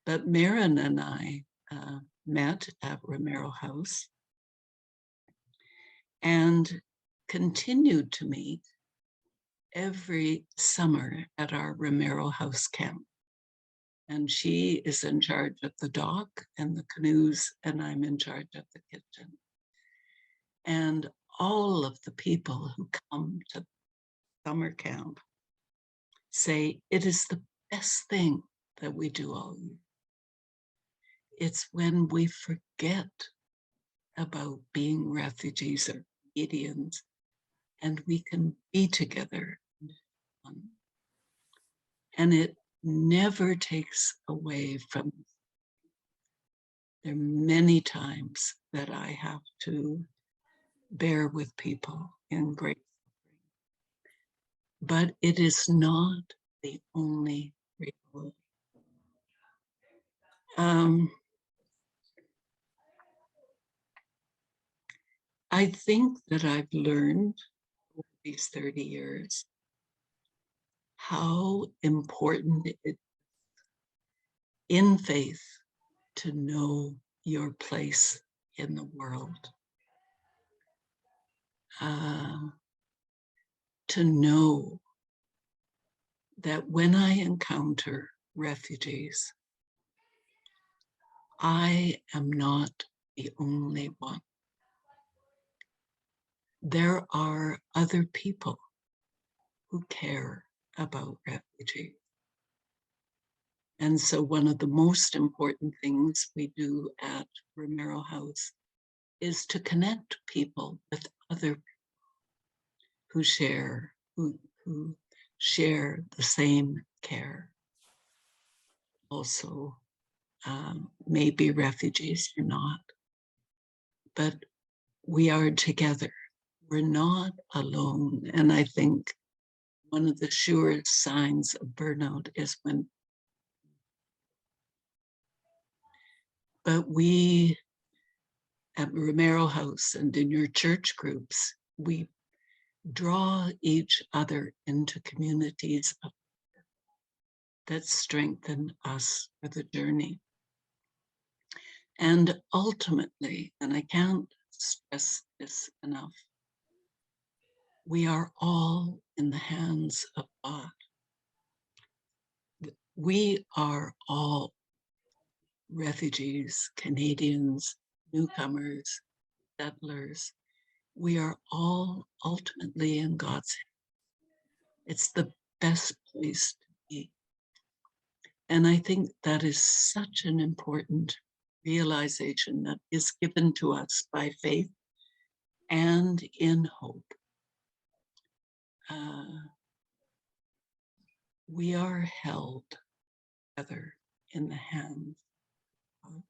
But Maren and I met at Romero House and continued to meet every summer at our Romero House camp. And she is in charge of the dock and the canoes, and I'm in charge of the kitchen. And all of the people who come to summer camp say it is the best thing that we do all year. It's when we forget about being refugees or Canadians and we can be together. And it never takes away from. There are many times that I have to bear with people in great suffering, but it is not the only reality. I think that I've learned over these 30 years how important it is in faith to know your place in the world. To know that when I encounter refugees, I am not the only one. There are other people who care about refugees. And so one of the most important things we do at Romero House is to connect people with other people who share the same care. Also, maybe refugees are not, but we are together. We're not alone. And I think one of the surest signs of burnout is when, but we at Romero House and in your church groups, we draw each other into communities that strengthen us for the journey. And ultimately, and I can't stress this enough, we are all in the hands of God. We are all refugees, Canadians, newcomers, settlers. We are all ultimately in God's hands. It's the best place to be. And I think that is such an important realization that is given to us by faith and in hope. We are held together in the hands of God.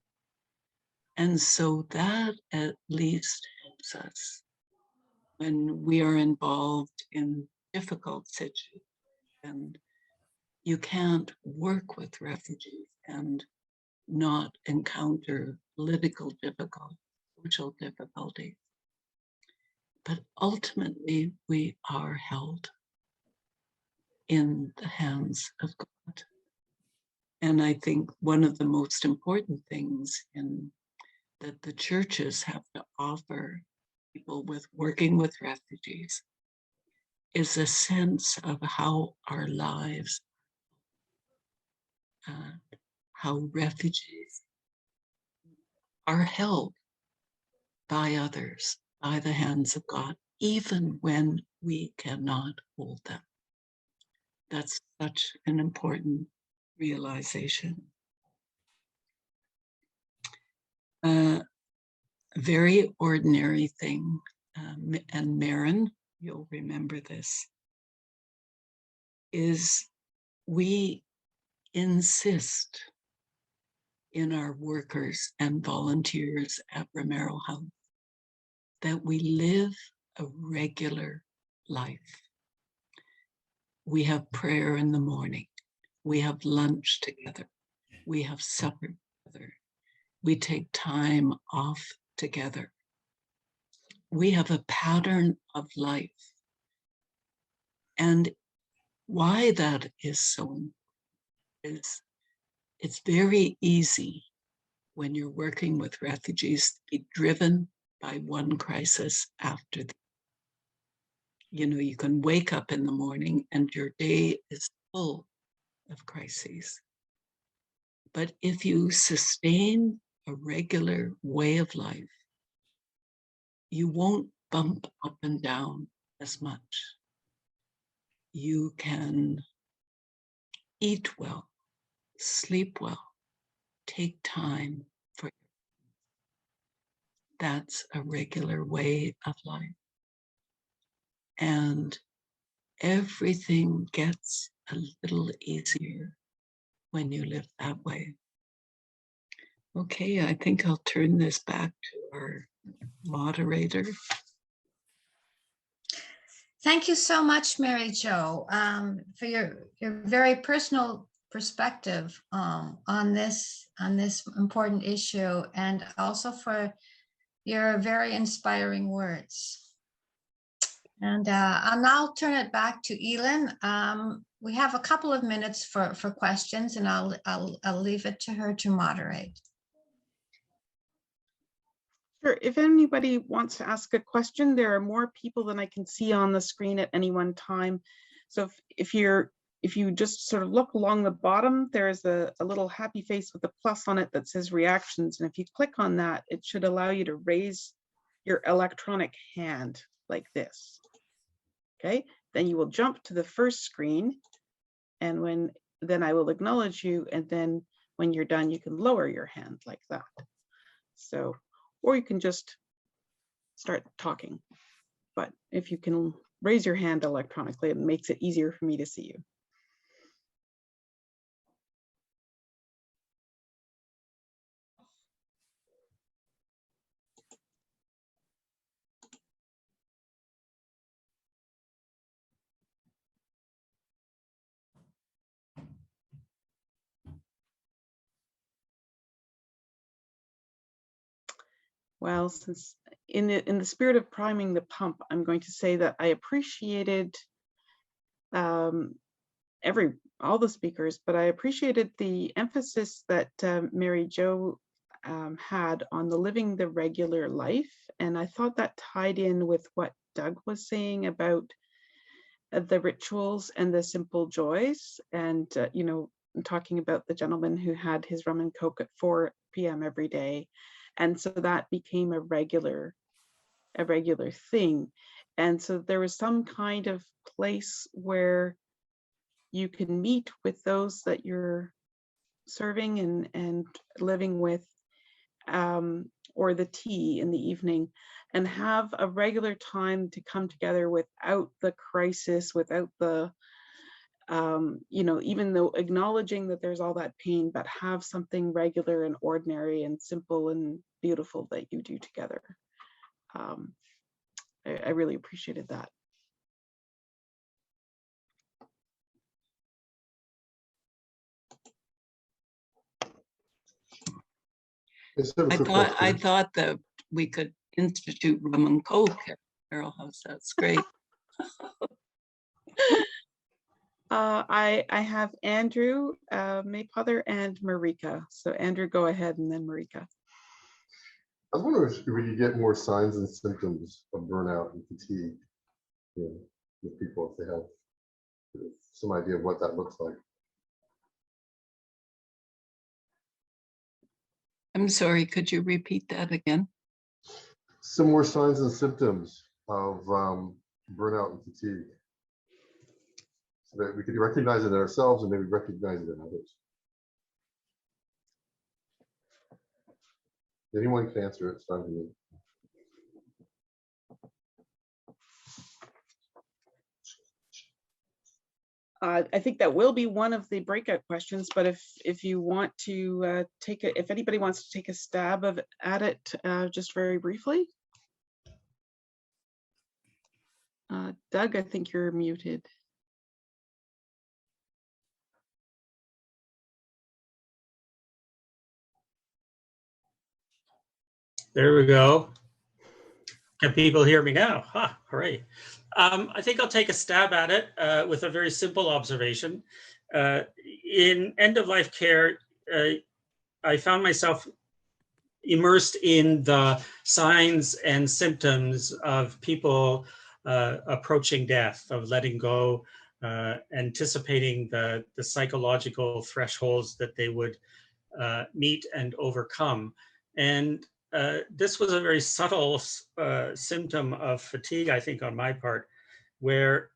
And so that at least helps us when we are involved in difficult situations and you can't work with refugees and not encounter political difficulties, social difficulties. But ultimately, we are held in the hands of God. And I think one of the most important things that the churches have to offer people working with refugees is a sense of how our lives, how refugees are held by others, by the hands of God, even when we cannot hold them. That's such an important realization. A very ordinary thing, and Maren, you'll remember this, is we insist in our workers and volunteers at Romero House that we live a regular life. We have prayer in the morning. We have lunch together. We have supper together. We take time off together. We have a pattern of life. And why that is so is it's very easy when you're working with refugees to be driven by one crisis after the you can wake up in the morning and your day is full of crises. But if you sustain a regular way of life, you won't bump up and down as much. You can eat well, sleep well, take time for that's a regular way of life. And everything gets a little easier when you live that way. Okay, I think I'll turn this back to our moderator. Thank you so much, Mary Jo, for your very personal perspective on this important issue, and also for your very inspiring words. And I'll now turn it back to Elin. We have a couple of minutes for questions, and I'll leave it to her to moderate. Sure. If anybody wants to ask a question, there are more people than I can see on the screen at any one time. So if you just sort of look along the bottom, there is a little happy face with a plus on it that says reactions. And if you click on that, it should allow you to raise your electronic hand like this. Okay, then you will jump to the first screen, and then I will acknowledge you, and then when you're done, you can lower your hand like that. So, or you can just start talking. But if you can raise your hand electronically, it makes it easier for me to see you. Well, since in the spirit of priming the pump, I'm going to say that I appreciated all the speakers, but I appreciated the emphasis that Mary Jo had on the living the regular life, and I thought that tied in with what Doug was saying about the rituals and the simple joys, and talking about the gentleman who had his rum and coke at 4 p.m. every day. And so that became a regular thing. And so there was some kind of place where you can meet with those that you're serving and living with, or the tea in the evening, and have a regular time to come together without the crisis, without the even though acknowledging that there's all that pain, but have something regular and ordinary and simple and beautiful that you do together. I really appreciated that. Instead of I quick questions. thought that we could institute rum and coke at Carol House. That's great. I have Andrew, Maypother, and Marika. So Andrew, go ahead, and then Marika. I was wondering if we could get more signs and symptoms of burnout and fatigue, you know, with people if they have some idea of what that looks like. I'm sorry, could you repeat that again? Some more signs and symptoms of burnout and fatigue, so that we could recognize it in ourselves and maybe recognize it in others. Anyone can answer it. It's fine to me. I think that will be one of the breakout questions, but if you want to if anybody wants to take a stab at it, just very briefly. Doug, I think you're muted. There we go. Can people hear me now? Hooray. I think I'll take a stab at it with a very simple observation. In end-of-life care, I found myself immersed in the signs and symptoms of people approaching death, of letting go, anticipating the psychological thresholds that they would meet and overcome. And this was a very subtle symptom of fatigue, I think, on my part, where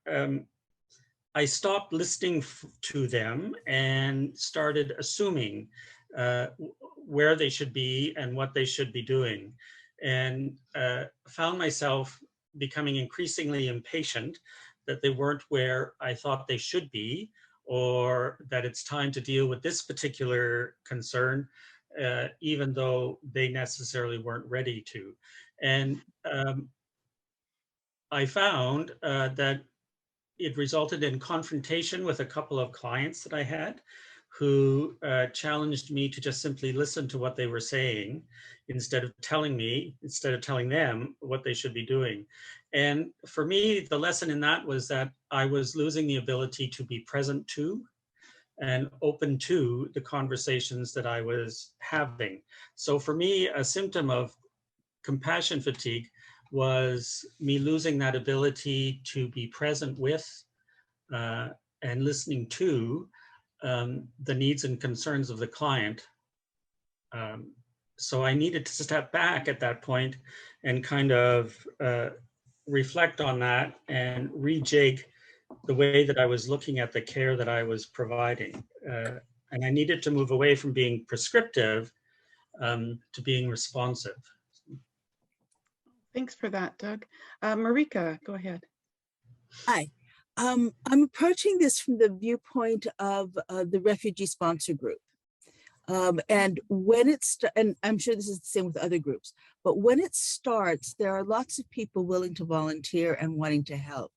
I stopped listening to them and started assuming where they should be and what they should be doing, and found myself becoming increasingly impatient that they weren't where I thought they should be, or that it's time to deal with this particular concern, even though they necessarily weren't ready to. And I found that it resulted in confrontation with a couple of clients that I had, who challenged me to just simply listen to what they were saying instead of telling them what they should be doing. And for me, the lesson in that was that I was losing the ability to be present to and open to the conversations that I was having. So for me, a symptom of compassion fatigue was me losing that ability to be present with and listening to the needs and concerns of the client. So I needed to step back at that point and kind of reflect on that and rejig the way that I was looking at the care that I was providing. And I needed to move away from being prescriptive to being responsive. Thanks for that, Doug. Marika, go ahead. Hi. I'm approaching this from the viewpoint of the refugee sponsor group. And when it's, and I'm sure this is the same with other groups, but when it starts, there are lots of people willing to volunteer and wanting to help.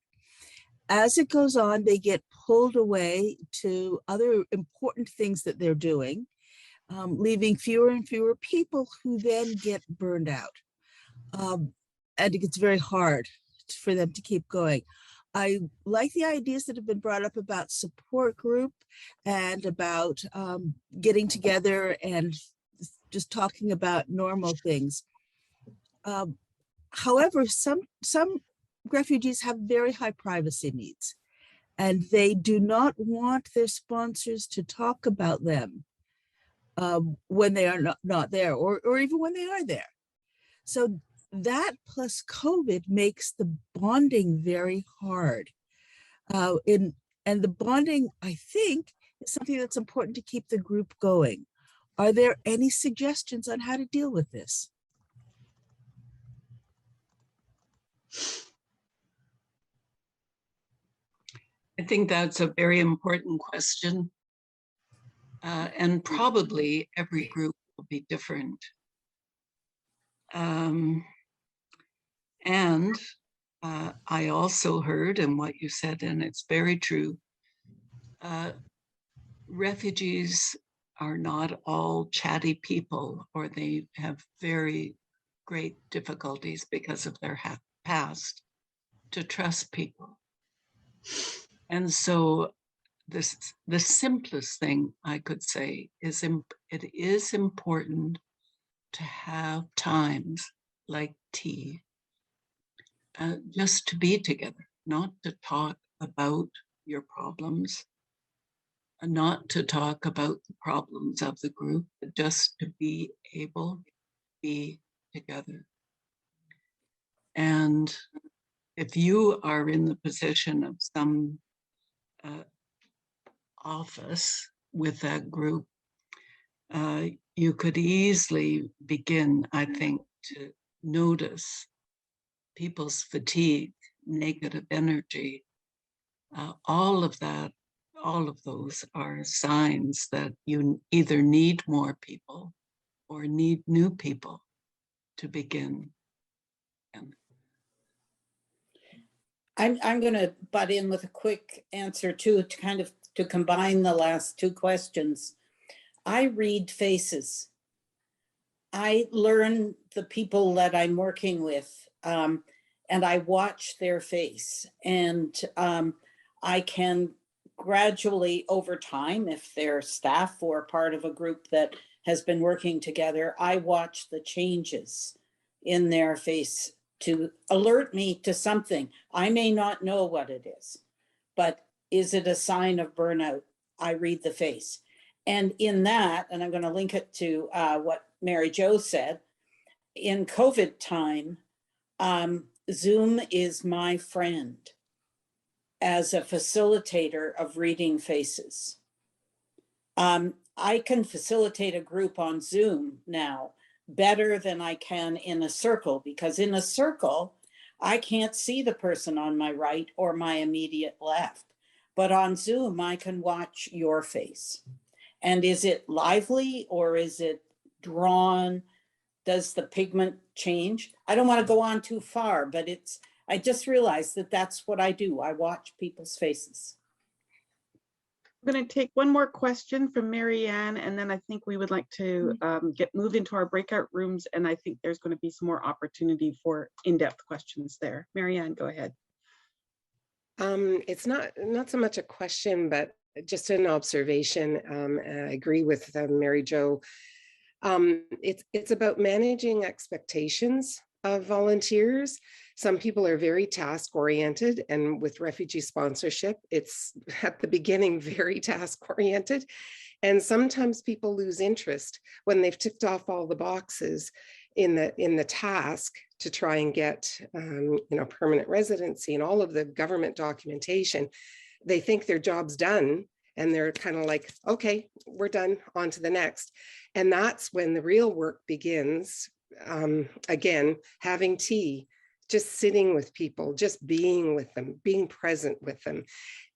As it goes on, they get pulled away to other important things that they're doing, leaving fewer and fewer people who then get burned out. And it gets very hard for them to keep going. I like the ideas that have been brought up about support group and about getting together and just talking about normal things. However, some refugees have very high privacy needs, and they do not want their sponsors to talk about them when they are not there, or even when they are there. So that plus COVID makes the bonding very hard. And the bonding, I think, is something that's important to keep the group going. Are there any suggestions on how to deal with this? I think that's a very important question. And probably every group will be different. And I also heard, and what you said, and it's very true, refugees are not all chatty people, or they have very great difficulties because of their past to trust people. And so the simplest thing I could say is it is important to have times like tea, just to be together, not to talk about your problems, not to talk about the problems of the group, but just to be able to be together. And if you are in the position of some office with that group, you could easily begin, I think, to notice people's fatigue, negative energy, all of that, all of those are signs that you either need more people or need new people to begin. And I'm going to butt in with a quick answer too, to kind of to combine the last two questions. I read faces. I learn the people that I'm working with, and I watch their face, and I can gradually over time, if they're staff or part of a group that has been working together, I watch the changes in their face to alert me to something. I may not know what it is, but is it a sign of burnout? I read the face. And in that, and I'm going to link it to what Mary Jo said, in COVID time, Zoom is my friend as a facilitator of reading faces. I can facilitate a group on Zoom now better than I can in a circle, because in a circle, I can't see the person on my right or my immediate left. But on Zoom, I can watch your face. And is it lively or is it drawn? Does the pigment change? I don't want to go on too far, but I just realized that that's what I do. I watch people's faces. I'm going to take one more question from Mary Ann, and then I think we would like to get moved into our breakout rooms, and I think there's going to be some more opportunity for in-depth questions there. Mary Ann, go ahead. It's not so much a question, but just an observation. I agree with Mary Jo. It's about managing expectations of volunteers. Some people are very task-oriented, and with refugee sponsorship, it's at the beginning very task-oriented. And sometimes people lose interest when they've ticked off all the boxes in the task to try and get permanent residency and all of the government documentation. They think their job's done, and they're kind of like, okay, we're done, on to the next. And that's when the real work begins. Again, having tea, just sitting with people, just being with them, being present with them,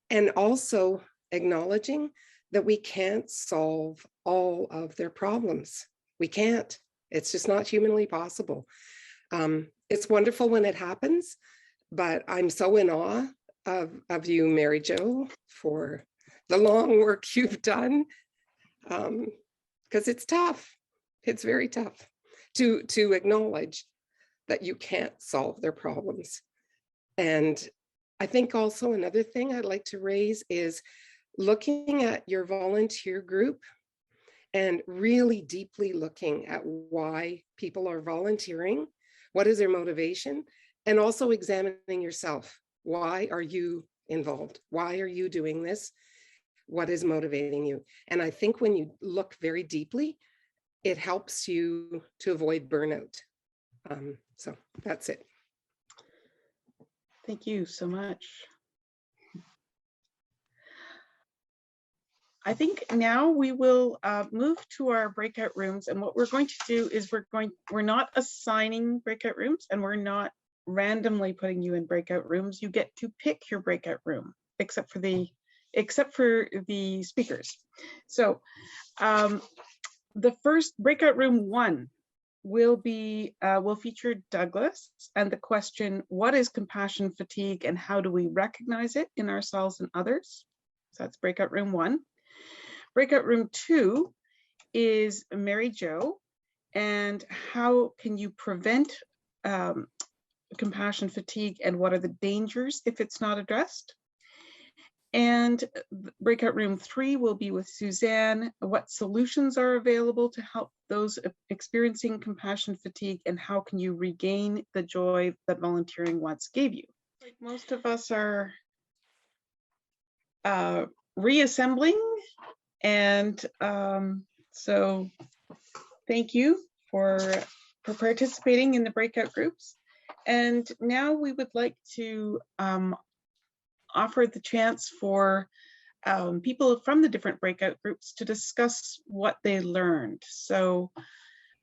and also acknowledging that we can't solve all of their problems. We can't. It's just not humanly possible. It's wonderful when it happens, but I'm so in awe of you, Mary Jo, for the long work you've done, because it's tough. It's very tough to acknowledge that you can't solve their problems. And I think also another thing I'd like to raise is looking at your volunteer group and really deeply looking at why people are volunteering, what is their motivation, and also examining yourself. Why are you involved? Why are you doing this? What is motivating you? And I think when you look very deeply, it helps you to avoid burnout. So that's it. Thank you so much. I think now we will move to our breakout rooms, and what we're going to do is we're not assigning breakout rooms, and we're not randomly putting you in breakout rooms. You get to pick your breakout room, except for the speakers. So the first breakout room 1 will feature Douglas and the question, what is compassion fatigue and how do we recognize it in ourselves and others? So that's breakout room 1. Breakout room 2 is Mary Jo, and how can you prevent compassion fatigue, and what are the dangers if it's not addressed? And breakout room 3 will be with Suzanne. What solutions are available to help those experiencing compassion fatigue, and how can you regain the joy that volunteering once gave you? Most of us are reassembling, and so thank you for participating in the breakout groups. And now we would like to offer the chance for people from the different breakout groups to discuss what they learned. So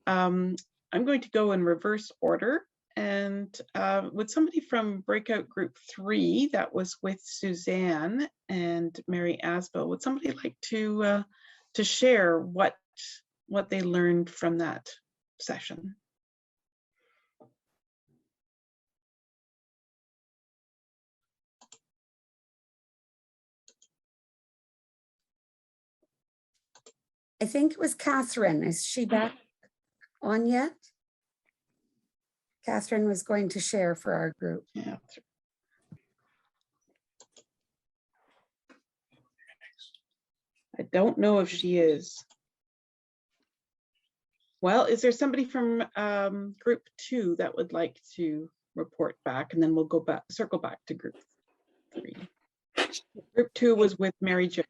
I'm going to go in reverse order. And would somebody from breakout group 3, that was with Suzanne and Mary Asbill, would somebody like to share what they learned from that session? I think it was Catherine. Is she back on yet? Catherine was going to share for our group. Yeah. I don't know if she is. Well, is there somebody from group 2 that would like to report back, and then we'll go back, circle back to group 3. Group 2 was with Mary Jo.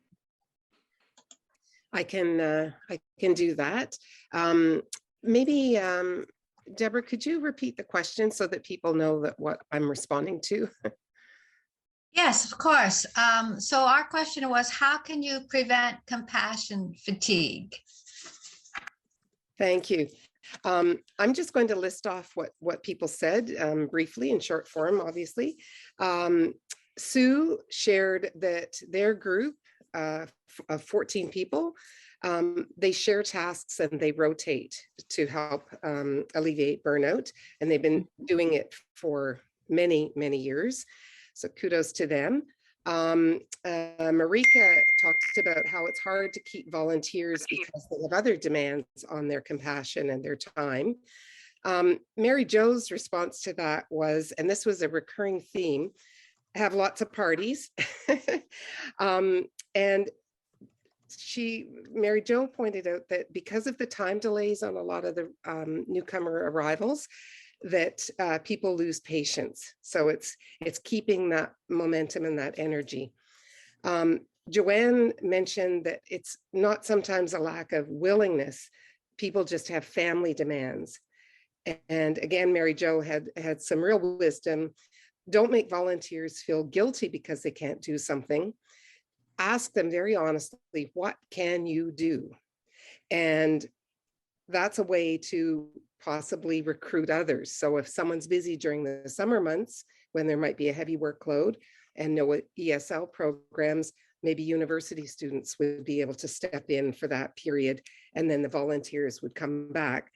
I can do that. Maybe Deborah, could you repeat the question so that people know that what I'm responding to? Yes, of course. So our question was, how can you prevent compassion fatigue? Thank you. I'm just going to list off what people said briefly in short form, obviously. Sue shared that their group of 14 people, they share tasks and they rotate to help alleviate burnout. And they've been doing it for many, many years. So kudos to them. Marika talked about how it's hard to keep volunteers because they have other demands on their compassion and their time. Mary Jo's response to that was, and this was a recurring theme, have lots of parties. And Mary Jo pointed out that because of the time delays on a lot of the newcomer arrivals, that people lose patience. So it's keeping that momentum and that energy. Joanne mentioned that it's not sometimes a lack of willingness. People just have family demands. And again, Mary Jo had some real wisdom. Don't make volunteers feel guilty because they can't do something. Ask them very honestly, what can you do? And that's a way to possibly recruit others. So if someone's busy during the summer months, when there might be a heavy workload and no ESL programs, maybe university students would be able to step in for that period, and then the volunteers would come back.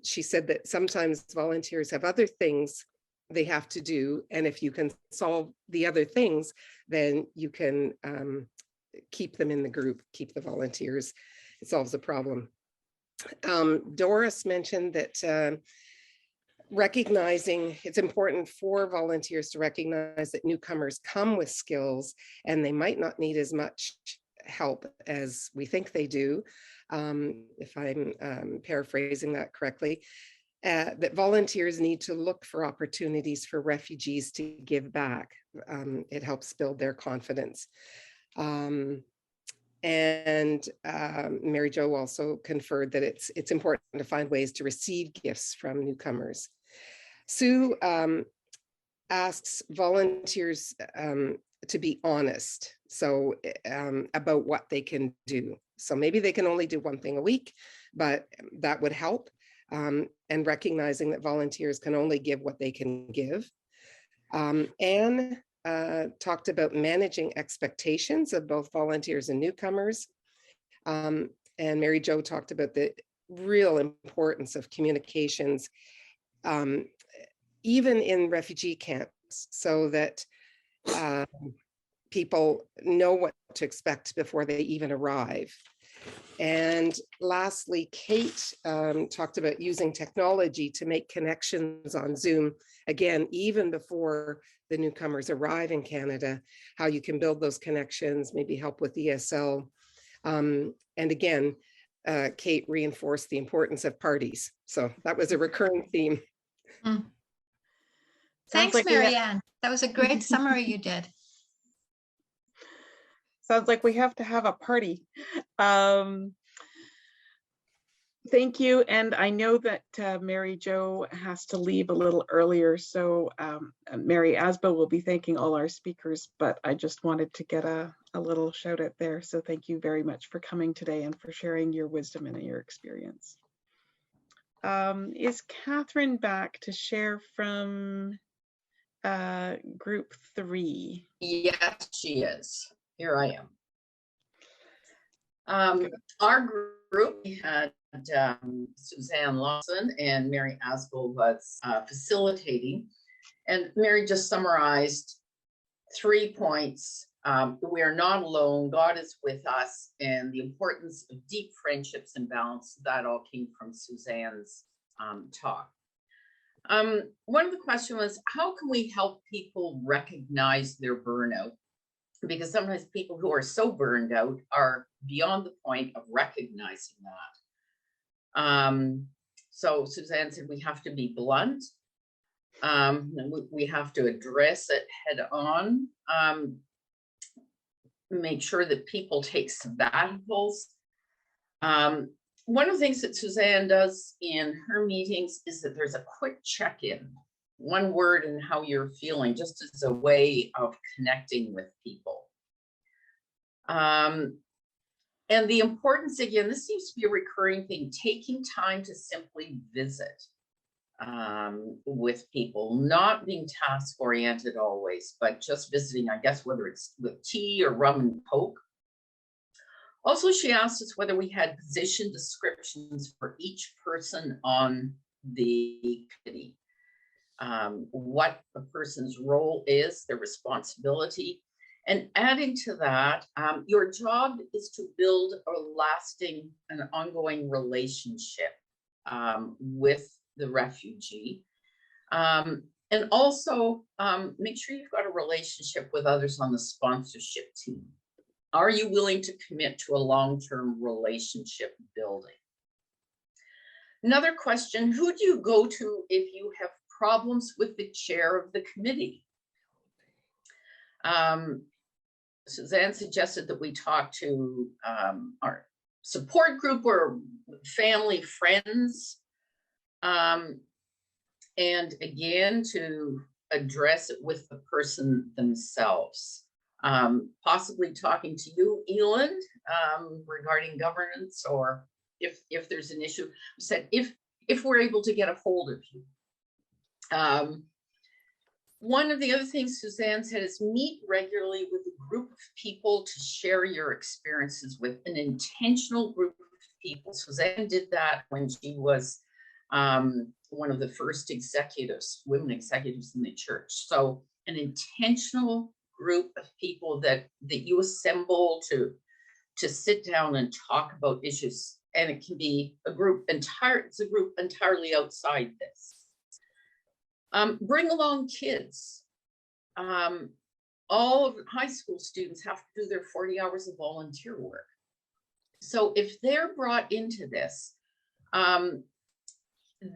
She said that sometimes volunteers have other things they have to do, and if you can solve the other things, then you can keep them in the group, keep the volunteers. It solves the problem. Doris mentioned that recognizing it's important for volunteers to recognize that newcomers come with skills and they might not need as much help as we think they do, if I'm paraphrasing that correctly. That volunteers need to look for opportunities for refugees to give back. It helps build their confidence. And Mary Jo also conferred that it's important to find ways to receive gifts from newcomers. Sue asks volunteers to be honest, so about what they can do. So maybe they can only do one thing a week, but that would help. And recognizing that volunteers can only give what they can give. Anne talked about managing expectations of both volunteers and newcomers. And Mary Jo talked about the real importance of communications, even in refugee camps, so that people know what to expect before they even arrive. And lastly, Kate talked about using technology to make connections on Zoom, again, even before the newcomers arrive in Canada, how you can build those connections, maybe help with ESL. And again, Kate reinforced the importance of parties. So that was a recurring theme. Thanks, like we have- Marianne. That was a great summary you did. Sounds like we have to have a party. Thank you. And I know that Mary Jo has to leave a little earlier. So Mary Asbo will be thanking all our speakers, but I just wanted to get a little shout out there. So thank you very much for coming today and for sharing your wisdom and your experience. Is Catherine back to share from group 3? Yes, she is. Here I am. Our group, we had Suzanne Lawson and Mary Aspel was facilitating. And Mary just summarized 3 points. We are not alone. God is with us, and the importance of deep friendships and balance. That all came from Suzanne's talk. One of the questions was, how can we help people recognize their burnout? Because sometimes people who are so burned out are beyond the point of recognizing that. So Suzanne said we have to be blunt. We have to address it head on. Make sure that people take sabbaticals. One of the things that Suzanne does in her meetings is that there's a quick check-in, one word and how you're feeling, just as a way of connecting with people. And the importance, again, this seems to be a recurring thing, taking time to simply visit with people, not being task-oriented always, but just visiting, I guess, whether it's with tea or rum and coke. Also, she asked us whether we had position descriptions for each person on the committee, what a person's role is, their responsibility. And adding to that, your job is to build a lasting and ongoing relationship with the refugee. And also make sure you've got a relationship with others on the sponsorship team. Are you willing to commit to a long-term relationship building? Another question, who do you go to if you have problems with the chair of the committee? Suzanne suggested that we talk to our support group or family, friends, and again, to address it with the person themselves. Possibly talking to you, Eland, regarding governance, or if there's an issue. We said if we're able to get a hold of you. One of the other things Suzanne said is meet regularly with a group of people to share your experiences with, an intentional group of people. Suzanne did that when she was one of the first executives, women executives in the church. So an intentional group of people that you assemble to sit down and talk about issues, and it can be a group entirely outside this. Bring along kids. All of the high school students have to do their 40 hours of volunteer work. So if they're brought into this,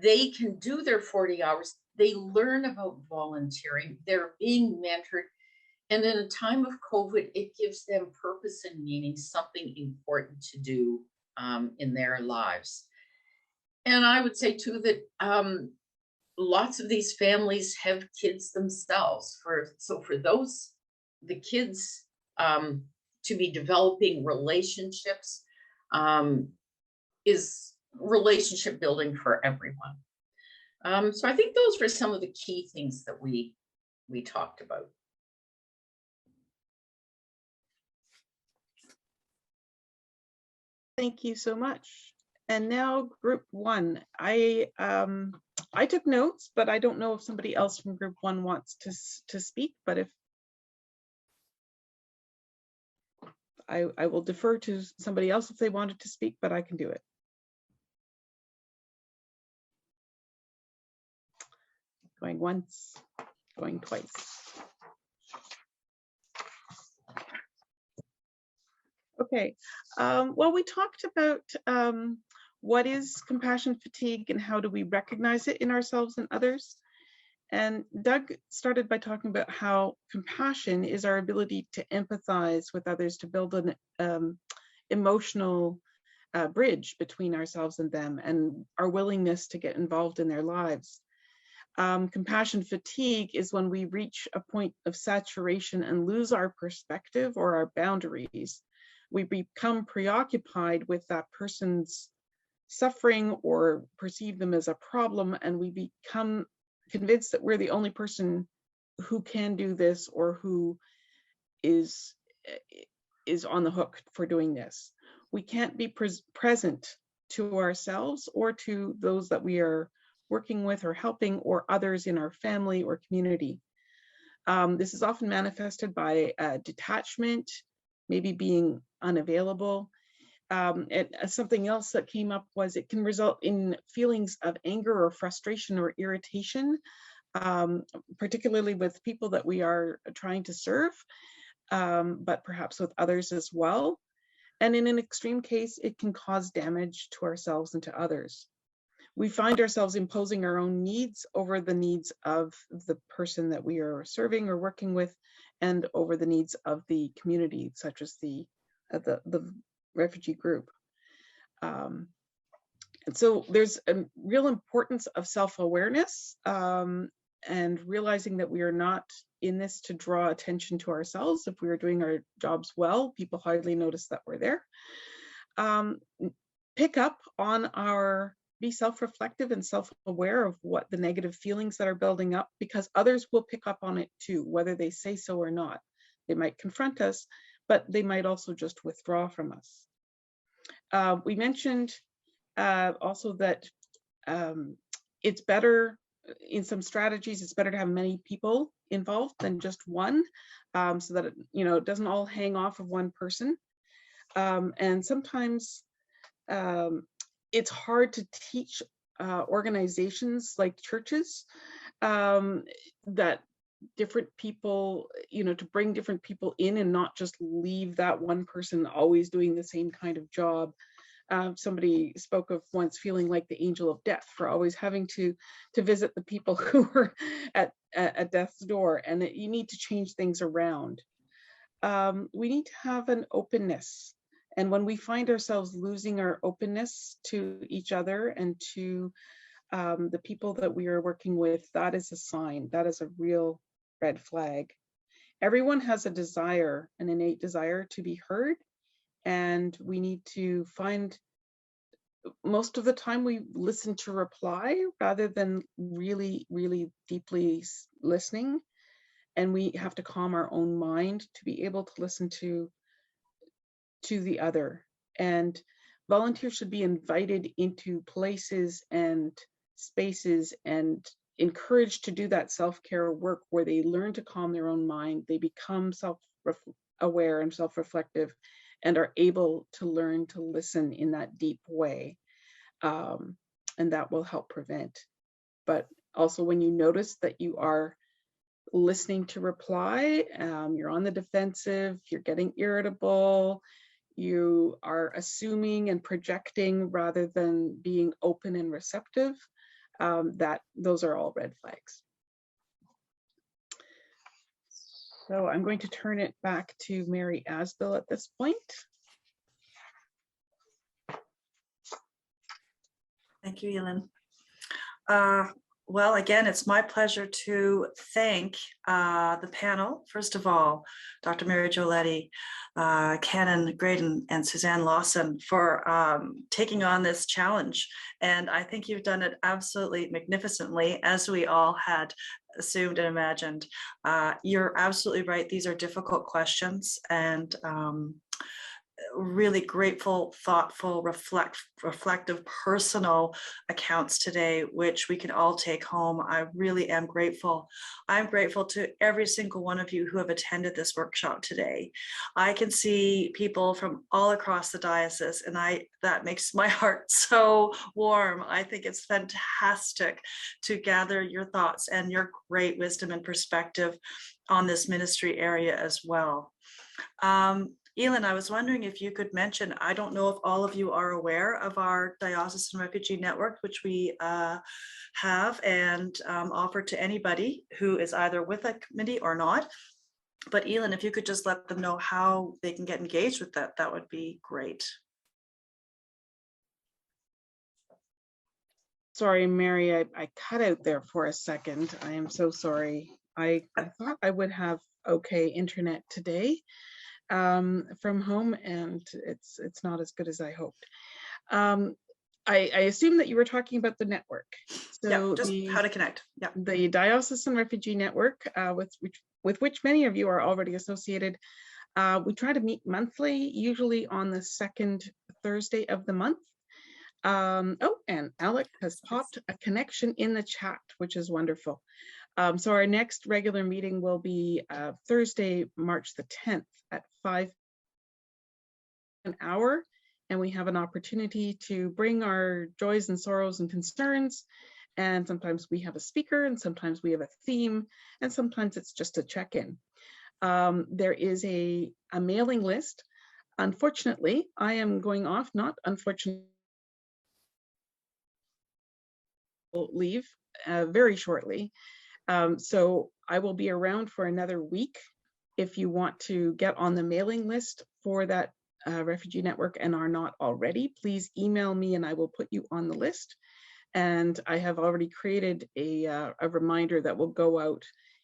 they can do their 40 hours. They learn about volunteering. They're being mentored. And in a time of COVID, it gives them purpose and meaning, something important to do in their lives. And I would say too that lots of these families have kids themselves. So for those, the kids to be developing relationships is relationship building for everyone. So I think those were some of the key things that we talked about. Thank you so much. And now group 1. I took notes, but I don't know if somebody else from group 1 wants to speak, but if I will defer to somebody else if they wanted to speak, but I can do it. Going once, going twice. Okay, well, we talked about what is compassion fatigue and how do we recognize it in ourselves and others. And Doug started by talking about how compassion is our ability to empathize with others, to build an emotional bridge between ourselves and them, and our willingness to get involved in their lives. Compassion fatigue is when we reach a point of saturation and lose our perspective or our boundaries. We become preoccupied with that person's suffering or perceive them as a problem, and we become convinced that we're the only person who can do this or who is on the hook for doing this. We can't be present to ourselves or to those that we are working with or helping, or others in our family or community. This is often manifested by detachment, maybe being unavailable. And something else that came up was it can result in feelings of anger or frustration or irritation, particularly with people that we are trying to serve, but perhaps with others as well. And in an extreme case, it can cause damage to ourselves and to others. We find ourselves imposing our own needs over the needs of the person that we are serving or working with, and over the needs of the community, such as the refugee group. And so there's a real importance of self-awareness and realizing that we are not in this to draw attention to ourselves. If we are doing our jobs well, people hardly notice that we're there. Pick up on be self-reflective and self-aware of what the negative feelings that are building up, because others will pick up on it too, whether they say so or not. They might confront us, but they might also just withdraw from us. We mentioned also that it's better, in some strategies, it's better to have many people involved than just one, so that it doesn't all hang off of one person. And sometimes it's hard to teach organizations like churches that different people, to bring different people in and not just leave that one person always doing the same kind of job. Somebody spoke of once feeling like the angel of death for always having to visit the people who were at death's door, and that you need to change things around. We need to have an openness. And when we find ourselves losing our openness to each other and to the people that we are working with, that is a sign, that is a real red flag. Everyone has a desire, an innate desire to be heard. And we need to find, most of the time we listen to reply rather than really, really deeply listening. And we have to calm our own mind to be able to listen to the other. And volunteers should be invited into places and spaces and encouraged to do that self-care work where they learn to calm their own mind. They become self-aware and self-reflective and are able to learn to listen in that deep way. And that will help prevent. But also when you notice that you are listening to reply, you're on the defensive, you're getting irritable, you are assuming and projecting rather than being open and receptive, those are all red flags. So I'm going to turn it back to Mary Asbill at this point. Thank you, Elin. Well, again, it's my pleasure to thank the panel. First of all, Dr. Mary Jo Oletti, Canon Graydon, and Suzanne Lawson for taking on this challenge. And I think you've done it absolutely magnificently, as we all had assumed and imagined. You're absolutely right. These are difficult questions, and really grateful, thoughtful, reflective, personal accounts today, which we can all take home. I really am grateful. I'm grateful to every single one of you who have attended this workshop today. I can see people from all across the diocese, and that makes my heart so warm. I think it's fantastic to gather your thoughts and your great wisdom and perspective on this ministry area as well. Elin, I was wondering if you could mention, I don't know if all of you are aware of our Diocesan Refugee Network, which we have and offer to anybody who is either with a committee or not. But Elin, if you could just let them know how they can get engaged with that, that would be great. Sorry, Mary, I cut out there for a second. I am so sorry. I thought I would have okay internet today from home, and it's not as good as I hoped. I assume that you were talking about the network. So yeah, just how to connect. Yeah, the Diocesan Refugee Network, with which many of you are already associated. We try to meet monthly, usually on the second Thursday of the month. Oh, and Alex has popped a connection in the chat, which is wonderful. So our next regular meeting will be Thursday, March the 10th at 5 an hour. And we have an opportunity to bring our joys and sorrows and concerns. And sometimes we have a speaker, and sometimes we have a theme, and sometimes it's just a check-in. There is a mailing list. Unfortunately, I am going off, not unfortunately, leave very shortly. So I will be around for another week. If you want to get on the mailing list for that refugee network and are not already, please email me and I will put you on the list. And I have already created a reminder that will go out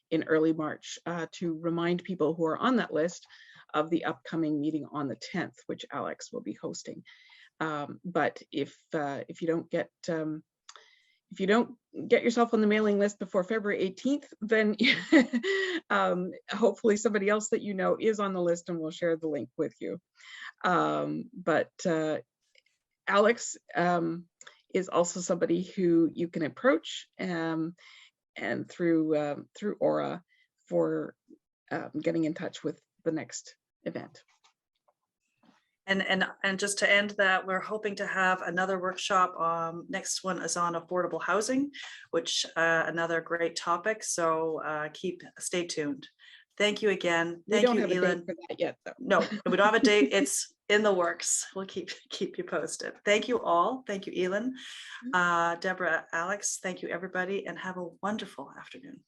in early March to remind people who are on that list of the upcoming meeting on the 10th, which Alex will be hosting. But if you don't get yourself on the mailing list before February 18th, then hopefully somebody else that you know is on the list and will share the link with you. But Alex is also somebody who you can approach and through Aura for getting in touch with the next event. And just to end that, we're hoping to have another workshop. Next one is on affordable housing, which another great topic. So stay tuned. Thank you again. Thank you, Elin. We don't have a date for that yet, though. No, we don't have a date. It's in the works. We'll keep you posted. Thank you all. Thank you, Elin, Deborah, Alex. Thank you, everybody, and have a wonderful afternoon.